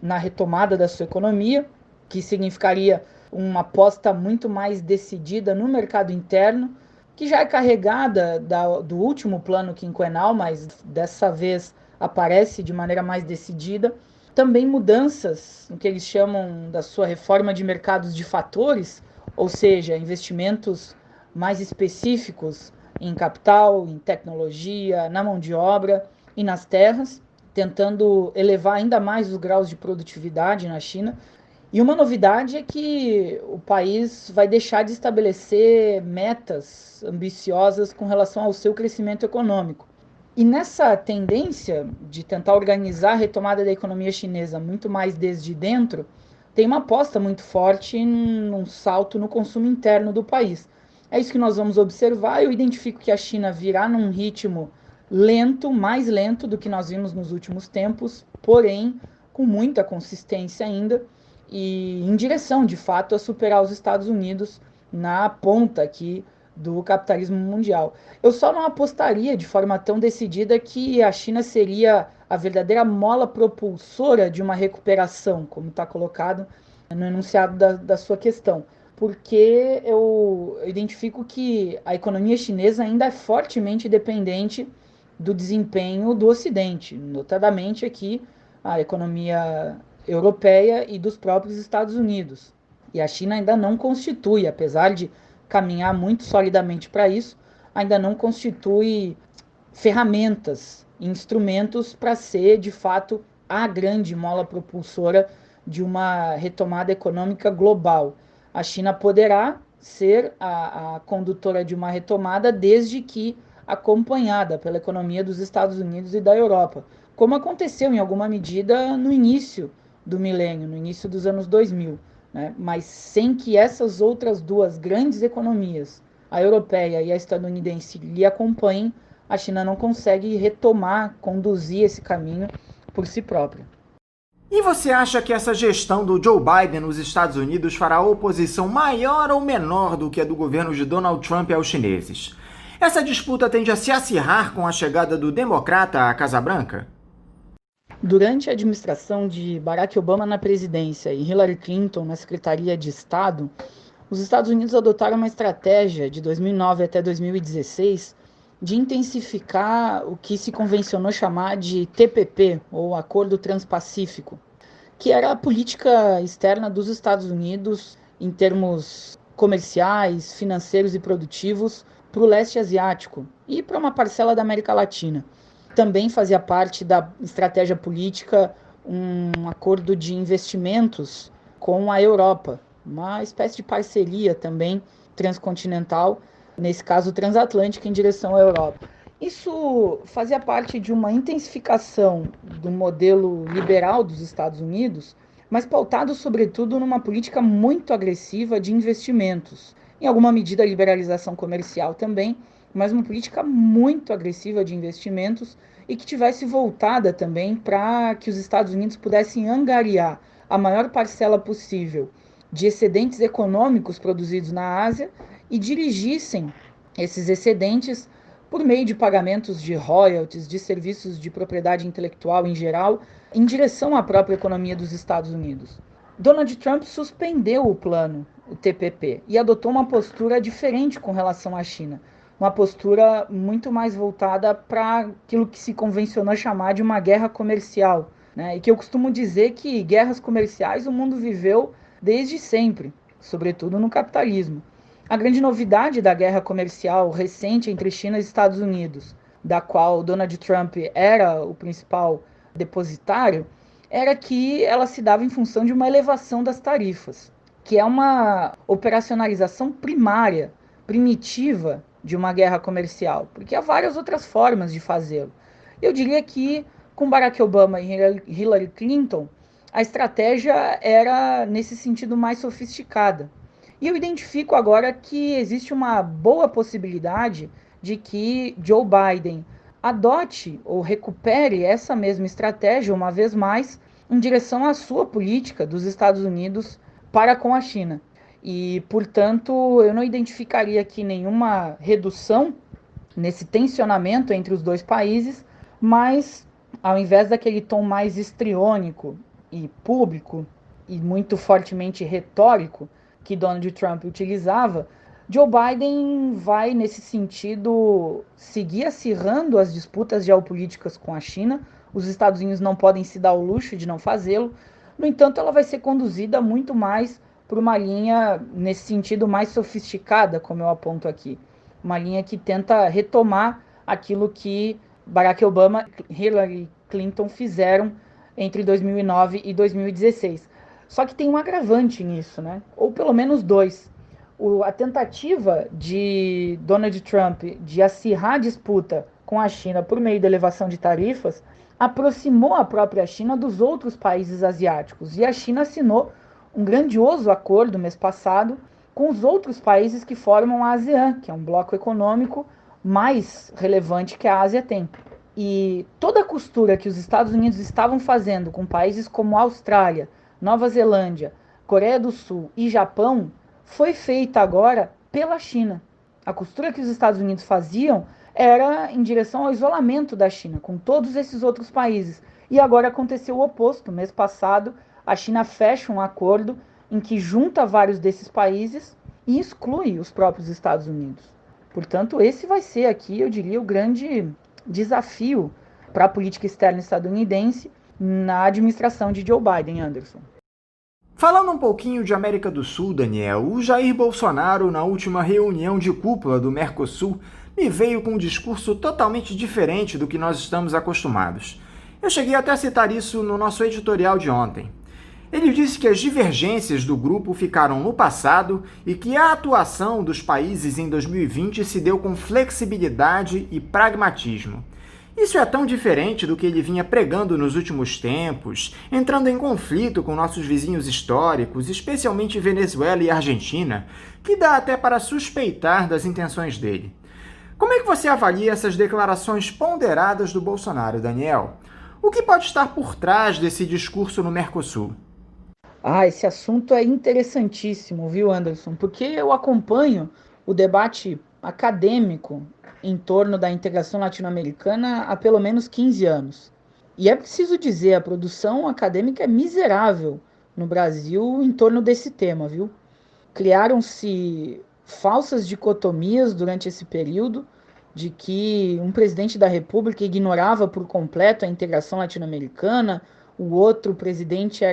na retomada da sua economia, que significaria uma aposta muito mais decidida no mercado interno, que já é carregada do último plano quinquenal, mas dessa vez aparece de maneira mais decidida. Também mudanças no que eles chamam da sua reforma de mercados de fatores, ou seja, investimentos mais específicos em capital, em tecnologia, na mão de obra e nas terras, tentando elevar ainda mais os graus de produtividade na China. E uma novidade é que o país vai deixar de estabelecer metas ambiciosas com relação ao seu crescimento econômico. E nessa tendência de tentar organizar a retomada da economia chinesa muito mais desde dentro, tem uma aposta muito forte num salto no consumo interno do país. É isso que nós vamos observar. Eu identifico que a China virá num ritmo lento, mais lento do que nós vimos nos últimos tempos, porém com muita consistência ainda, e em direção, de fato, a superar os Estados Unidos na ponta aqui do capitalismo mundial. Eu só não apostaria de forma tão decidida que a China seria a verdadeira mola propulsora de uma recuperação, como está colocado no enunciado da sua questão, porque eu identifico que a economia chinesa ainda é fortemente dependente do desempenho do Ocidente, notadamente aqui a economia europeia e dos próprios Estados Unidos. E a China ainda não constitui, apesar de caminhar muito solidamente para isso, ainda não constitui ferramentas, instrumentos para ser, de fato, a grande mola propulsora de uma retomada econômica global. A China poderá ser a condutora de uma retomada desde que acompanhada pela economia dos Estados Unidos e da Europa, como aconteceu em alguma medida no início do milênio, no início dos anos 2000, né? Mas sem que essas outras duas grandes economias, a europeia e a estadunidense, lhe acompanhem, a China não consegue retomar, conduzir esse caminho por si própria. E você acha que essa gestão do Joe Biden nos Estados Unidos fará oposição maior ou menor do que a do governo de Donald Trump aos chineses? Essa disputa tende a se acirrar com a chegada do democrata à Casa Branca? Durante a administração de Barack Obama na presidência e Hillary Clinton na Secretaria de Estado, os Estados Unidos adotaram uma estratégia de 2009 até 2016 de intensificar o que se convencionou chamar de TPP, ou Acordo Transpacífico, que era a política externa dos Estados Unidos em termos comerciais, financeiros e produtivos para o leste asiático e para uma parcela da América Latina. Também fazia parte da estratégia política um acordo de investimentos com a Europa, uma espécie de parceria também transcontinental, nesse caso transatlântica, em direção à Europa. Isso fazia parte de uma intensificação do modelo liberal dos Estados Unidos, mas pautado sobretudo numa política muito agressiva de investimentos. Em alguma medida a liberalização comercial também, mas uma política muito agressiva de investimentos e que tivesse voltada também para que os Estados Unidos pudessem angariar a maior parcela possível de excedentes econômicos produzidos na Ásia e dirigissem esses excedentes por meio de pagamentos de royalties, de serviços de propriedade intelectual em geral, em direção à própria economia dos Estados Unidos. Donald Trump suspendeu o plano, o TPP, e adotou uma postura diferente com relação à China. Uma postura muito mais voltada para aquilo que se convencionou chamar de uma guerra comercial, né? E que eu costumo dizer que guerras comerciais o mundo viveu desde sempre, sobretudo no capitalismo. A grande novidade da guerra comercial recente entre China e Estados Unidos, da qual Donald Trump era o principal depositário, era que ela se dava em função de uma elevação das tarifas, que é uma operacionalização primária, primitiva de uma guerra comercial, porque há várias outras formas de fazê-lo. Eu diria que com Barack Obama e Hillary Clinton, a estratégia era nesse sentido mais sofisticada. E eu identifico agora que existe uma boa possibilidade de que Joe Biden adote ou recupere essa mesma estratégia, uma vez mais, em direção à sua política dos Estados Unidos para com a China. E, portanto, eu não identificaria aqui nenhuma redução nesse tensionamento entre os dois países, mas, ao invés daquele tom mais histriônico e público e muito fortemente retórico que Donald Trump utilizava, Joe Biden vai, nesse sentido, seguir acirrando as disputas geopolíticas com a China. Os Estados Unidos não podem se dar o luxo de não fazê-lo. No entanto, ela vai ser conduzida muito mais por uma linha, nesse sentido, mais sofisticada, como eu aponto aqui. Uma linha que tenta retomar aquilo que Barack Obama e Hillary Clinton fizeram entre 2009 e 2016. Só que tem um agravante nisso, né? Ou pelo menos dois. A tentativa de Donald Trump de acirrar a disputa com a China por meio da elevação de tarifas aproximou a própria China dos outros países asiáticos. E a China assinou um grandioso acordo mês passado com os outros países que formam a ASEAN, que é um bloco econômico mais relevante que a Ásia tem. E toda a costura que os Estados Unidos estavam fazendo com países como Austrália, Nova Zelândia, Coreia do Sul e Japão foi feita agora pela China. A costura que os Estados Unidos faziam era em direção ao isolamento da China, com todos esses outros países. E agora aconteceu o oposto. Mês passado, a China fecha um acordo em que junta vários desses países e exclui os próprios Estados Unidos. Portanto, esse vai ser aqui, eu diria, o grande desafio para a política externa estadunidense na administração de Joe Biden, Anderson. Falando um pouquinho de América do Sul, Daniel, o Jair Bolsonaro, na última reunião de cúpula do Mercosul, me veio com um discurso totalmente diferente do que nós estamos acostumados. Eu cheguei até a citar isso no nosso editorial de ontem. Ele disse que as divergências do grupo ficaram no passado e que a atuação dos países em 2020 se deu com flexibilidade e pragmatismo. Isso é tão diferente do que ele vinha pregando nos últimos tempos, entrando em conflito com nossos vizinhos históricos, especialmente Venezuela e Argentina, que dá até para suspeitar das intenções dele. Como é que você avalia essas declarações ponderadas do Bolsonaro, Daniel? O que pode estar por trás desse discurso no Mercosul? Esse assunto é interessantíssimo, viu, Anderson? Porque eu acompanho o debate acadêmico em torno da integração latino-americana há pelo menos 15 anos. E é preciso dizer, a produção acadêmica é miserável no Brasil em torno desse tema, viu? Criaram-se falsas dicotomias durante esse período de que um presidente da República ignorava por completo a integração latino-americana, o outro presidente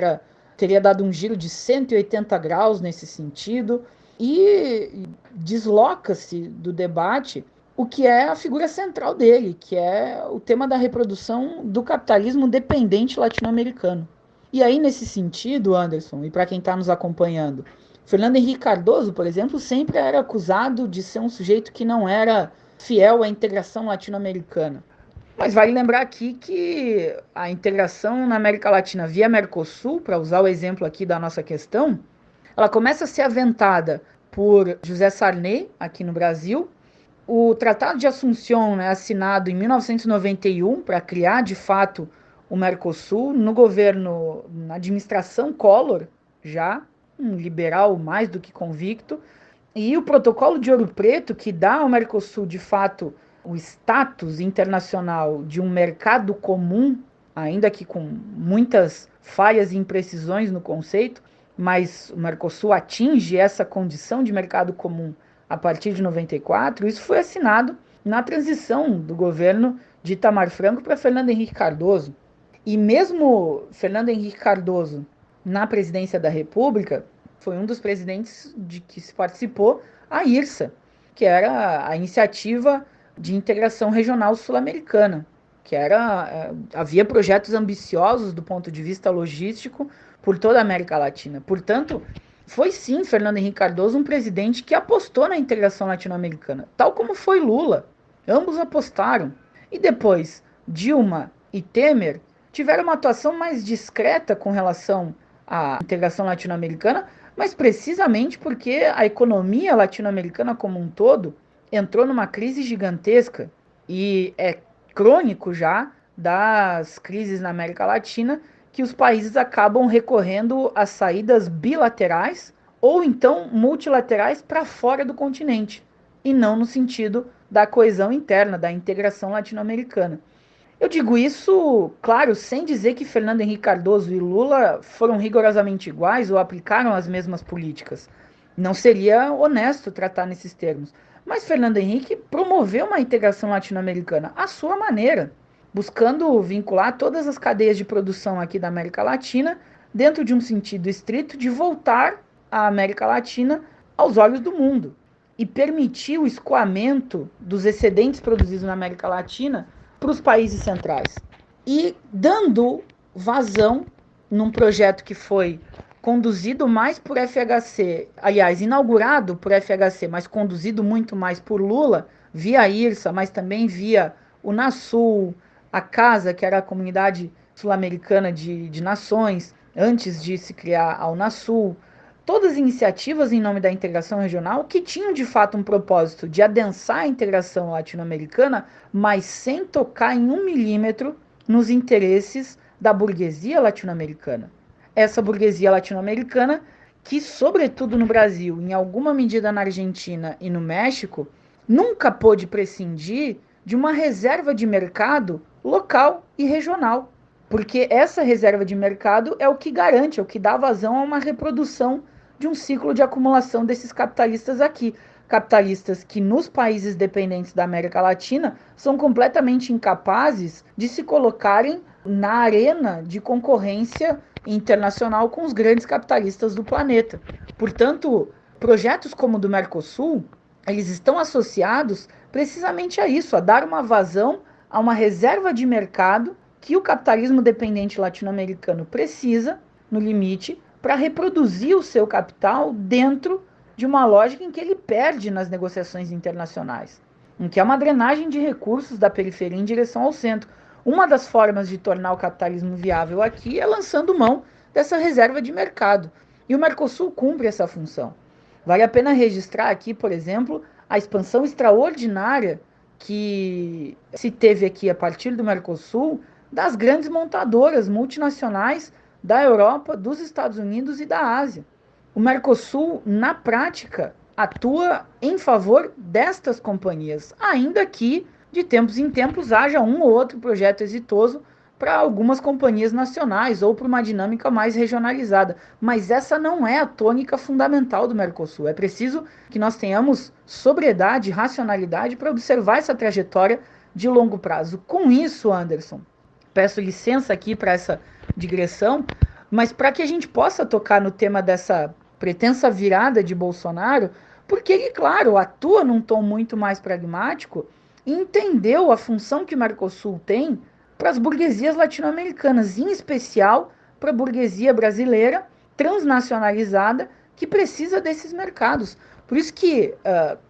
teria dado um giro de 180 graus nesse sentido, e desloca-se do debate o que é a figura central dele, que é o tema da reprodução do capitalismo dependente latino-americano. E aí, nesse sentido, Anderson, e para quem está nos acompanhando, Fernando Henrique Cardoso, por exemplo, sempre era acusado de ser um sujeito que não era fiel à integração latino-americana. Mas vale lembrar aqui que a integração na América Latina via Mercosul, para usar o exemplo aqui da nossa questão, ela começa a ser aventada por José Sarney, aqui no Brasil. O Tratado de Assunção é assinado em 1991 para criar, de fato, o Mercosul, no governo, na administração Collor, já. um liberal mais do que convicto, e o protocolo de Ouro Preto, que dá ao Mercosul, de fato, o status internacional de um mercado comum, ainda que com muitas falhas e imprecisões no conceito, mas o Mercosul atinge essa condição de mercado comum a partir de 94, isso foi assinado na transição do governo de Itamar Franco para Fernando Henrique Cardoso. E mesmo Fernando Henrique Cardoso, na presidência da República, foi um dos presidentes de que se participou a IRSA, que era a Iniciativa de Integração Regional Sul-Americana, que havia projetos ambiciosos do ponto de vista logístico por toda a América Latina. Portanto, foi sim Fernando Henrique Cardoso um presidente que apostou na integração latino-americana, tal como foi Lula. Ambos apostaram. E depois, Dilma e Temer tiveram uma atuação mais discreta com relação à integração latino-americana, mas precisamente porque a economia latino-americana como um todo entrou numa crise gigantesca e é crônico já das crises na América Latina que os países acabam recorrendo a saídas bilaterais ou então multilaterais para fora do continente e não no sentido da coesão interna, da integração latino-americana. Eu digo isso, claro, sem dizer que Fernando Henrique Cardoso e Lula foram rigorosamente iguais ou aplicaram as mesmas políticas. Não seria honesto tratar nesses termos. Mas Fernando Henrique promoveu uma integração latino-americana à sua maneira, buscando vincular todas as cadeias de produção aqui da América Latina dentro de um sentido estrito de voltar a América Latina aos olhos do mundo e permitir o escoamento dos excedentes produzidos na América Latina para os países centrais. E dando vazão num projeto que foi conduzido mais por FHC, aliás, inaugurado por FHC, mas conduzido muito mais por Lula, via IRSA, mas também via o NASUL, a CASA, que era a Comunidade Sul-Americana de Nações, antes de se criar a UNASUL, todas iniciativas em nome da integração regional que tinham de fato um propósito de adensar a integração latino-americana, mas sem tocar em 1 milímetro nos interesses da burguesia latino-americana. Essa burguesia latino-americana que, sobretudo no Brasil, em alguma medida na Argentina e no México, nunca pôde prescindir de uma reserva de mercado local e regional, porque essa reserva de mercado é o que garante, é o que dá vazão a uma reprodução de um ciclo de acumulação desses capitalistas aqui. Capitalistas que nos países dependentes da América Latina são completamente incapazes de se colocarem na arena de concorrência internacional com os grandes capitalistas do planeta. Portanto, projetos como o do Mercosul, eles estão associados precisamente a isso, a dar uma vazão a uma reserva de mercado que o capitalismo dependente latino-americano precisa, no limite, para reproduzir o seu capital dentro de uma lógica em que ele perde nas negociações internacionais, em que é uma drenagem de recursos da periferia em direção ao centro. Uma das formas de tornar o capitalismo viável aqui é lançando mão dessa reserva de mercado. E o Mercosul cumpre essa função. Vale a pena registrar aqui, por exemplo, a expansão extraordinária que se teve aqui a partir do Mercosul das grandes montadoras multinacionais da Europa, dos Estados Unidos e da Ásia. O Mercosul, na prática, atua em favor destas companhias, ainda que de tempos em tempos haja um ou outro projeto exitoso para algumas companhias nacionais ou para uma dinâmica mais regionalizada. Mas essa não é a tônica fundamental do Mercosul. É preciso que nós tenhamos sobriedade, racionalidade para observar essa trajetória de longo prazo. Com isso, Anderson, peço licença aqui para essa digressão, mas para que a gente possa tocar no tema dessa pretensa virada de Bolsonaro, porque ele, claro, atua num tom muito mais pragmático e entendeu a função que o Mercosul tem para as burguesias latino-americanas, em especial para a burguesia brasileira transnacionalizada que precisa desses mercados. Por isso que,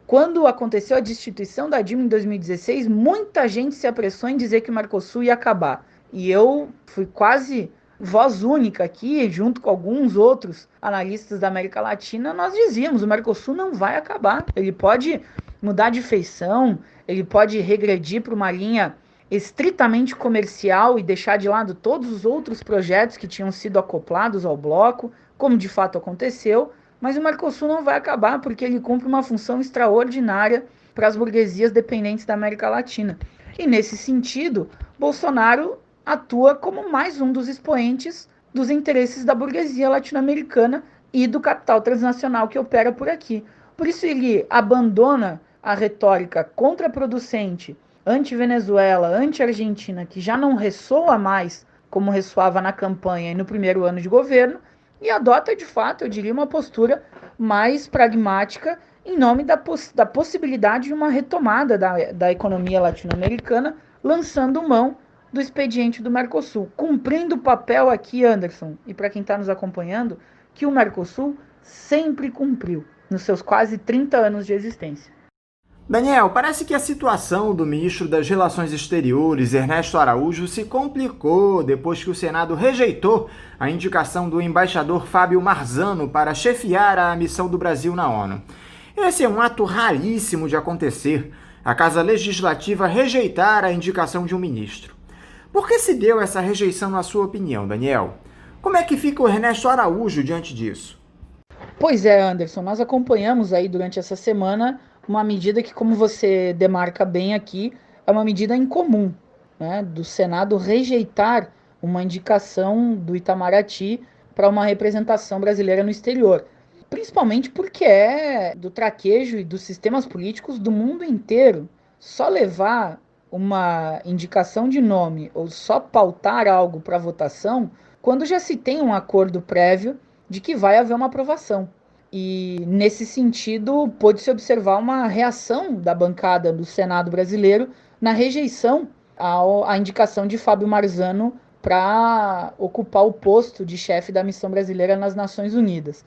quando aconteceu a destituição da Dilma em 2016, muita gente se apressou em dizer que o Mercosul ia acabar. E eu fui quase voz única aqui, junto com alguns outros analistas da América Latina, nós dizíamos, o Mercosul não vai acabar. Ele pode mudar de feição, ele pode regredir para uma linha estritamente comercial e deixar de lado todos os outros projetos que tinham sido acoplados ao bloco, como de fato aconteceu, mas o Mercosul não vai acabar porque ele cumpre uma função extraordinária para as burguesias dependentes da América Latina. E nesse sentido, Bolsonaro atua como mais um dos expoentes dos interesses da burguesia latino-americana e do capital transnacional que opera por aqui. Por isso ele abandona a retórica contraproducente, anti-Venezuela, anti-Argentina, que já não ressoa mais como ressoava na campanha e no primeiro ano de governo, e adota, de fato, eu diria, uma postura mais pragmática em nome da possibilidade de uma retomada da economia latino-americana, lançando mão do expediente do Mercosul, cumprindo o papel aqui, Anderson, e para quem está nos acompanhando, que o Mercosul sempre cumpriu nos seus quase 30 anos de existência. Daniel, parece que a situação do ministro das Relações Exteriores, Ernesto Araújo, se complicou depois que o Senado rejeitou a indicação do embaixador Fábio Marzano para chefiar a missão do Brasil na ONU. Esse é um ato raríssimo de acontecer, a Casa Legislativa rejeitar a indicação de um ministro. Por que se deu essa rejeição, na sua opinião, Daniel? Como é que fica o Ernesto Araújo diante disso? Pois é, Anderson, nós acompanhamos aí durante essa semana uma medida que, como você demarca bem aqui, é uma medida incomum, né, do Senado rejeitar uma indicação do Itamaraty para uma representação brasileira no exterior. Principalmente porque é do traquejo e dos sistemas políticos do mundo inteiro. Só levar uma indicação de nome ou só pautar algo para votação quando já se tem um acordo prévio de que vai haver uma aprovação. E, nesse sentido, pôde-se observar uma reação da bancada do Senado brasileiro na rejeição à indicação de Fábio Marzano para ocupar o posto de chefe da missão brasileira nas Nações Unidas.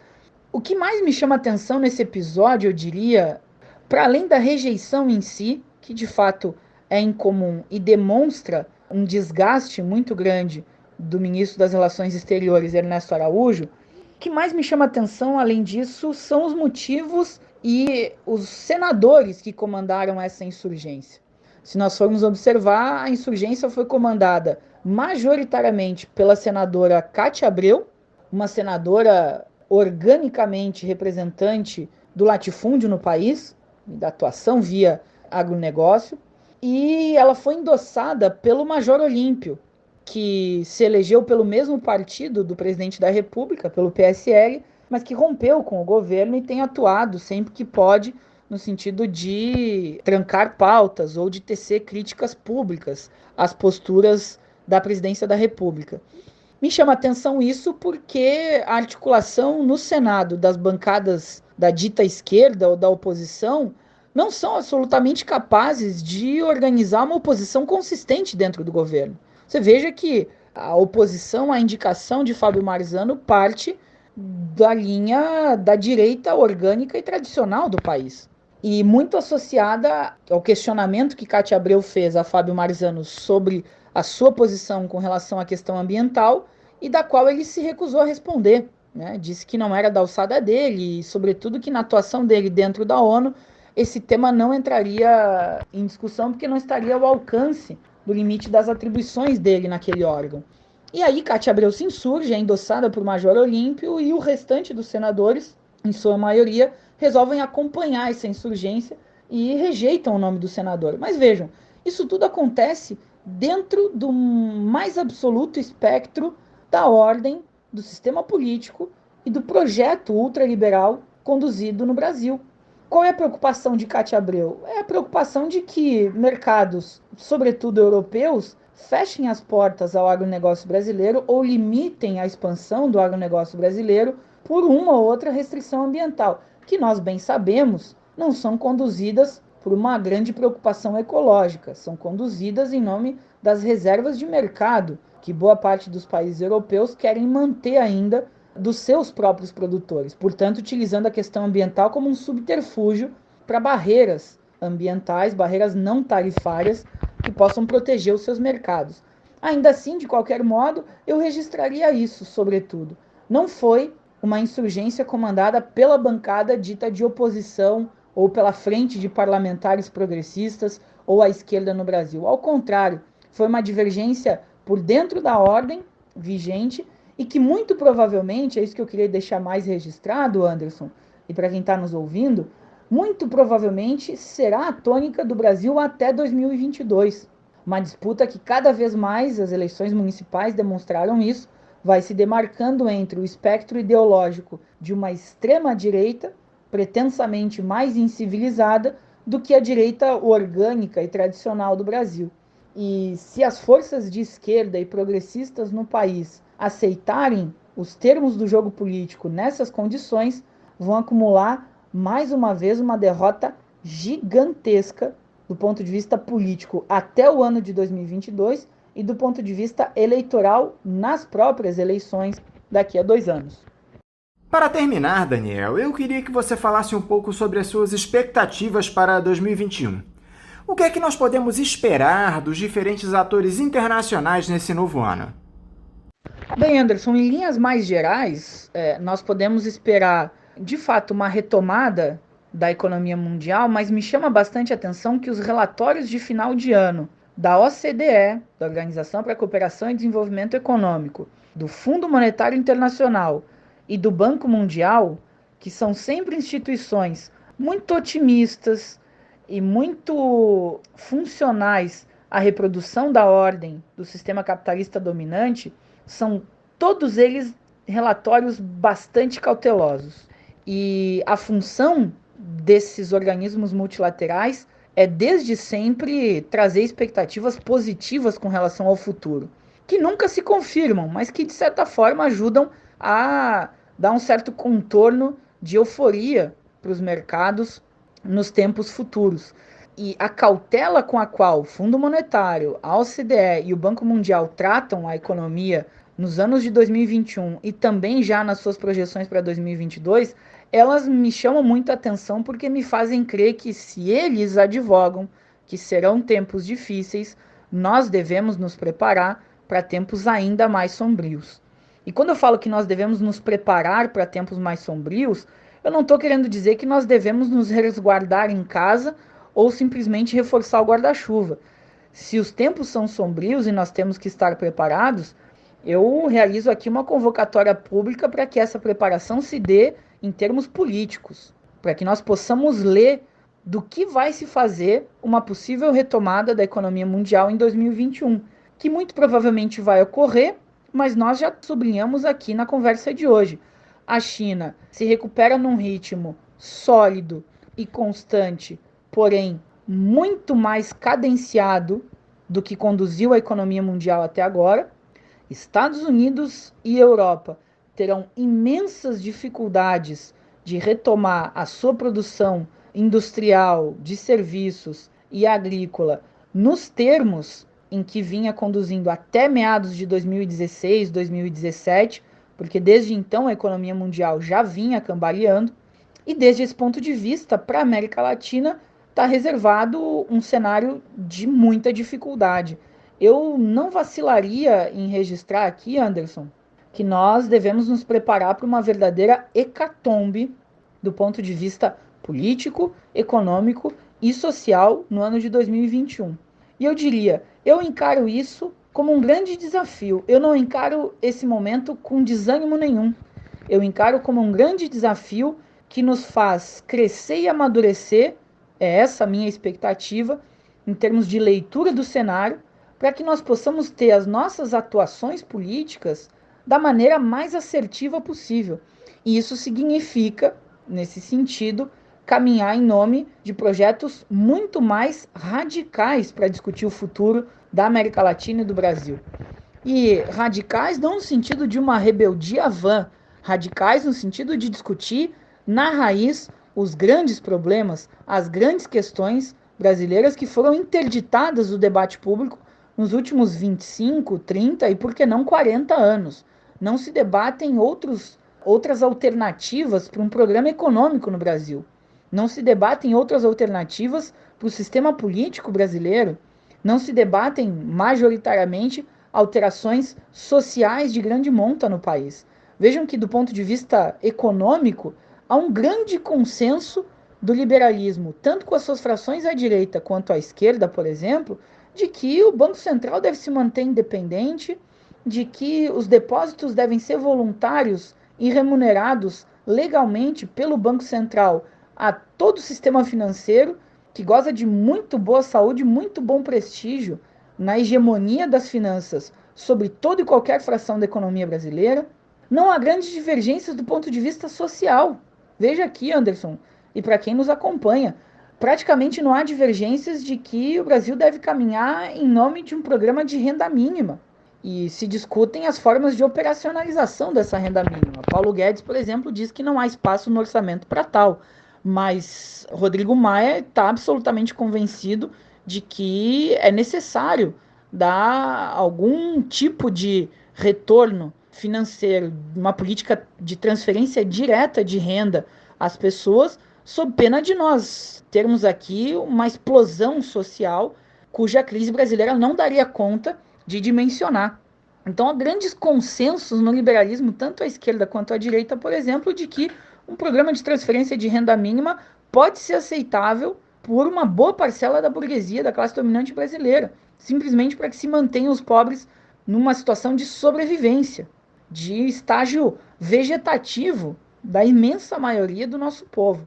O que mais me chama atenção nesse episódio, eu diria, para além da rejeição em si, que de fato é incomum e demonstra um desgaste muito grande do ministro das Relações Exteriores, Ernesto Araújo, o que mais me chama atenção, além disso, são os motivos e os senadores que comandaram essa insurgência. Se nós formos observar, a insurgência foi comandada majoritariamente pela senadora Cátia Abreu, uma senadora organicamente representante do latifúndio no país, da atuação via agronegócio, e ela foi endossada pelo Major Olímpio, que se elegeu pelo mesmo partido do presidente da República, pelo PSL, mas que rompeu com o governo e tem atuado sempre que pode no sentido de trancar pautas ou de tecer críticas públicas às posturas da presidência da República. Me chama a atenção isso porque a articulação no Senado das bancadas da dita esquerda ou da oposição não são absolutamente capazes de organizar uma oposição consistente dentro do governo. Você veja que a oposição à indicação de Fábio Marzano parte da linha da direita orgânica e tradicional do país. E muito associada ao questionamento que Cátia Abreu fez a Fábio Marzano sobre a sua posição com relação à questão ambiental e da qual ele se recusou a responder, né? Disse que não era da alçada dele e, sobretudo, que na atuação dele dentro da ONU esse tema não entraria em discussão porque não estaria ao alcance do limite das atribuições dele naquele órgão. E aí Cátia Abreu se insurge, é endossada por Major Olímpio e o restante dos senadores, em sua maioria, resolvem acompanhar essa insurgência e rejeitam o nome do senador. Mas vejam, isso tudo acontece dentro do mais absoluto espectro da ordem, do sistema político e do projeto ultraliberal conduzido no Brasil. Qual é a preocupação de Cátia Abreu? É a preocupação de que mercados, sobretudo europeus, fechem as portas ao agronegócio brasileiro ou limitem a expansão do agronegócio brasileiro por uma ou outra restrição ambiental, que nós bem sabemos não são conduzidas por uma grande preocupação ecológica, são conduzidas em nome das reservas de mercado que boa parte dos países europeus querem manter ainda dos seus próprios produtores, portanto, utilizando a questão ambiental como um subterfúgio para barreiras ambientais, barreiras não tarifárias que possam proteger os seus mercados. Ainda assim, de qualquer modo, eu registraria isso, sobretudo. Não foi uma insurgência comandada pela bancada dita de oposição ou pela frente de parlamentares progressistas ou à esquerda no Brasil. Ao contrário, foi uma divergência por dentro da ordem vigente e que muito provavelmente, é isso que eu queria deixar mais registrado, Anderson, e para quem está nos ouvindo, muito provavelmente será a tônica do Brasil até 2022. Uma disputa que cada vez mais as eleições municipais demonstraram isso, vai se demarcando entre o espectro ideológico de uma extrema-direita, pretensamente mais incivilizada, do que a direita orgânica e tradicional do Brasil. E se as forças de esquerda e progressistas no país aceitarem os termos do jogo político nessas condições, vão acumular mais uma vez uma derrota gigantesca do ponto de vista político até o ano de 2022 e do ponto de vista eleitoral nas próprias eleições daqui a 2 anos. Para terminar, Daniel, eu queria que você falasse um pouco sobre as suas expectativas para 2021. O que é que nós podemos esperar dos diferentes atores internacionais nesse novo ano? Bem, Anderson, em linhas mais gerais, nós podemos esperar, de fato, uma retomada da economia mundial, mas me chama bastante a atenção que os relatórios de final de ano da OCDE, da Organização para a Cooperação e Desenvolvimento Econômico, do Fundo Monetário Internacional e do Banco Mundial, que são sempre instituições muito otimistas e muito funcionais à reprodução da ordem do sistema capitalista dominante, são todos eles relatórios bastante cautelosos. E a função desses organismos multilaterais é desde sempre trazer expectativas positivas com relação ao futuro, que nunca se confirmam, mas que de certa forma ajudam a dar um certo contorno de euforia para os mercados nos tempos futuros. E a cautela com a qual o Fundo Monetário, a OCDE e o Banco Mundial tratam a economia nos anos de 2021 e também já nas suas projeções para 2022, elas me chamam muita atenção porque me fazem crer que se eles advogam que serão tempos difíceis, nós devemos nos preparar para tempos ainda mais sombrios. E quando eu falo que nós devemos nos preparar para tempos mais sombrios, eu não estou querendo dizer que nós devemos nos resguardar em casa ou simplesmente reforçar o guarda-chuva. Se os tempos são sombrios e nós temos que estar preparados, eu realizo aqui uma convocatória pública para que essa preparação se dê em termos políticos, para que nós possamos ler do que vai se fazer uma possível retomada da economia mundial em 2021, que muito provavelmente vai ocorrer, mas nós já sublinhamos aqui na conversa de hoje. A China se recupera num ritmo sólido e constante, porém muito mais cadenciado do que conduziu a economia mundial até agora. Estados Unidos e Europa terão imensas dificuldades de retomar a sua produção industrial, de serviços e agrícola nos termos em que vinha conduzindo até meados de 2016, 2017, porque desde então a economia mundial já vinha cambaleando, e desde esse ponto de vista, para a América Latina, está reservado um cenário de muita dificuldade. Eu não vacilaria em registrar aqui, Anderson, que nós devemos nos preparar para uma verdadeira hecatombe do ponto de vista político, econômico e social no ano de 2021. E eu diria, eu encaro isso como um grande desafio. Eu não encaro esse momento com desânimo nenhum. Eu encaro como um grande desafio que nos faz crescer e amadurecer, é essa a minha expectativa, em termos de leitura do cenário, para que nós possamos ter as nossas atuações políticas da maneira mais assertiva possível. E isso significa, nesse sentido, caminhar em nome de projetos muito mais radicais para discutir o futuro da América Latina e do Brasil. E radicais não no sentido de uma rebeldia vã, radicais no sentido de discutir na raiz os grandes problemas, as grandes questões brasileiras que foram interditadas do debate público nos últimos 25, 30 e, por que não, 40 anos. Não se debatem outras alternativas para um programa econômico no Brasil. Não se debatem outras alternativas para o sistema político brasileiro. Não se debatem majoritariamente alterações sociais de grande monta no país. Vejam que, do ponto de vista econômico, há um grande consenso do liberalismo, tanto com as suas frações à direita quanto à esquerda, por exemplo, de que o Banco Central deve se manter independente de que os depósitos devem ser voluntários e remunerados legalmente pelo Banco Central a todo o sistema financeiro, que goza de muito boa saúde, muito bom prestígio na hegemonia das finanças sobre toda e qualquer fração da economia brasileira. Não há grandes divergências do ponto de vista social. Veja aqui, Anderson, e para quem nos acompanha, praticamente não há divergências de que o Brasil deve caminhar em nome de um programa de renda mínima. E se discutem as formas de operacionalização dessa renda mínima. Paulo Guedes, por exemplo, diz que não há espaço no orçamento para tal. Mas Rodrigo Maia está absolutamente convencido de que é necessário dar algum tipo de retorno financeiro, uma política de transferência direta de renda às pessoas, sob pena de nós termos aqui uma explosão social cuja crise brasileira não daria conta de dimensionar. Então há grandes consensos no liberalismo, tanto à esquerda quanto à direita, por exemplo, de que um programa de transferência de renda mínima pode ser aceitável por uma boa parcela da burguesia, da classe dominante brasileira, simplesmente para que se mantenham os pobres numa situação de sobrevivência, de estágio vegetativo da imensa maioria do nosso povo.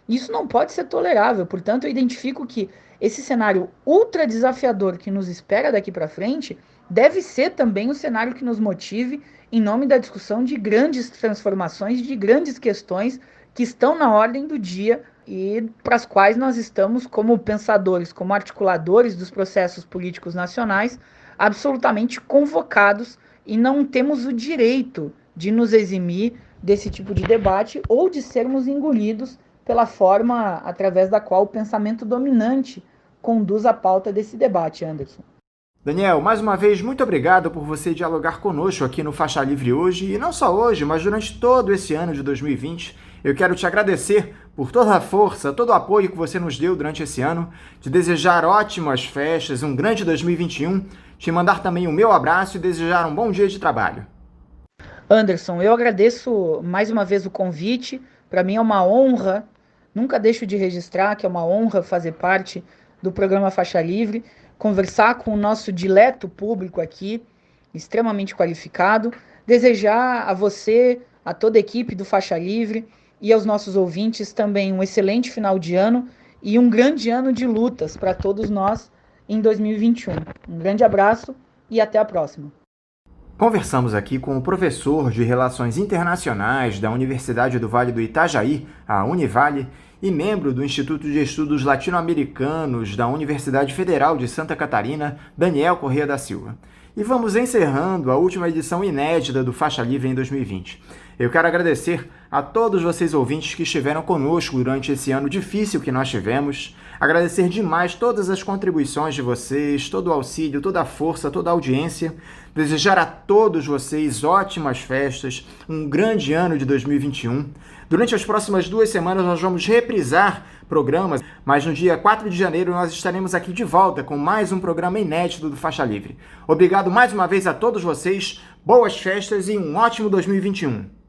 Isso não pode ser tolerável, portanto eu identifico que esse cenário ultra desafiador que nos espera daqui para frente deve ser também o cenário que nos motive em nome da discussão de grandes transformações, de grandes questões que estão na ordem do dia e para as quais nós estamos, como pensadores, como articuladores dos processos políticos nacionais, absolutamente convocados, e não temos o direito de nos eximir desse tipo de debate ou de sermos engolidos pela forma através da qual o pensamento dominante conduz a pauta desse debate, Anderson. Daniel, mais uma vez, muito obrigado por você dialogar conosco aqui no Faixa Livre hoje, e não só hoje, mas durante todo esse ano de 2020. Eu quero te agradecer por toda a força, todo o apoio que você nos deu durante esse ano, te desejar ótimas festas, um grande 2021, te mandar também o meu abraço e desejar um bom dia de trabalho. Anderson, eu agradeço mais uma vez o convite, para mim é uma honra, nunca deixo de registrar que é uma honra fazer parte do programa Faixa Livre, conversar com o nosso dileto público aqui, extremamente qualificado, desejar a você, a toda a equipe do Faixa Livre e aos nossos ouvintes também um excelente final de ano e um grande ano de lutas para todos nós em 2021. Um grande abraço e até a próxima. Conversamos aqui com o professor de Relações Internacionais da Universidade do Vale do Itajaí, a Univale, e membro do Instituto de Estudos Latino-Americanos da Universidade Federal de Santa Catarina, Daniel Corrêa da Silva. E vamos encerrando a última edição inédita do Faixa Livre em 2020. Eu quero agradecer a todos vocês ouvintes que estiveram conosco durante esse ano difícil que nós tivemos, agradecer demais todas as contribuições de vocês, todo o auxílio, toda a força, toda a audiência, desejar a todos vocês ótimas festas, um grande ano de 2021. Durante as próximas 2 semanas nós vamos reprisar programas, mas no dia 4 de janeiro nós estaremos aqui de volta com mais um programa inédito do Faixa Livre. Obrigado mais uma vez a todos vocês, boas festas e um ótimo 2021.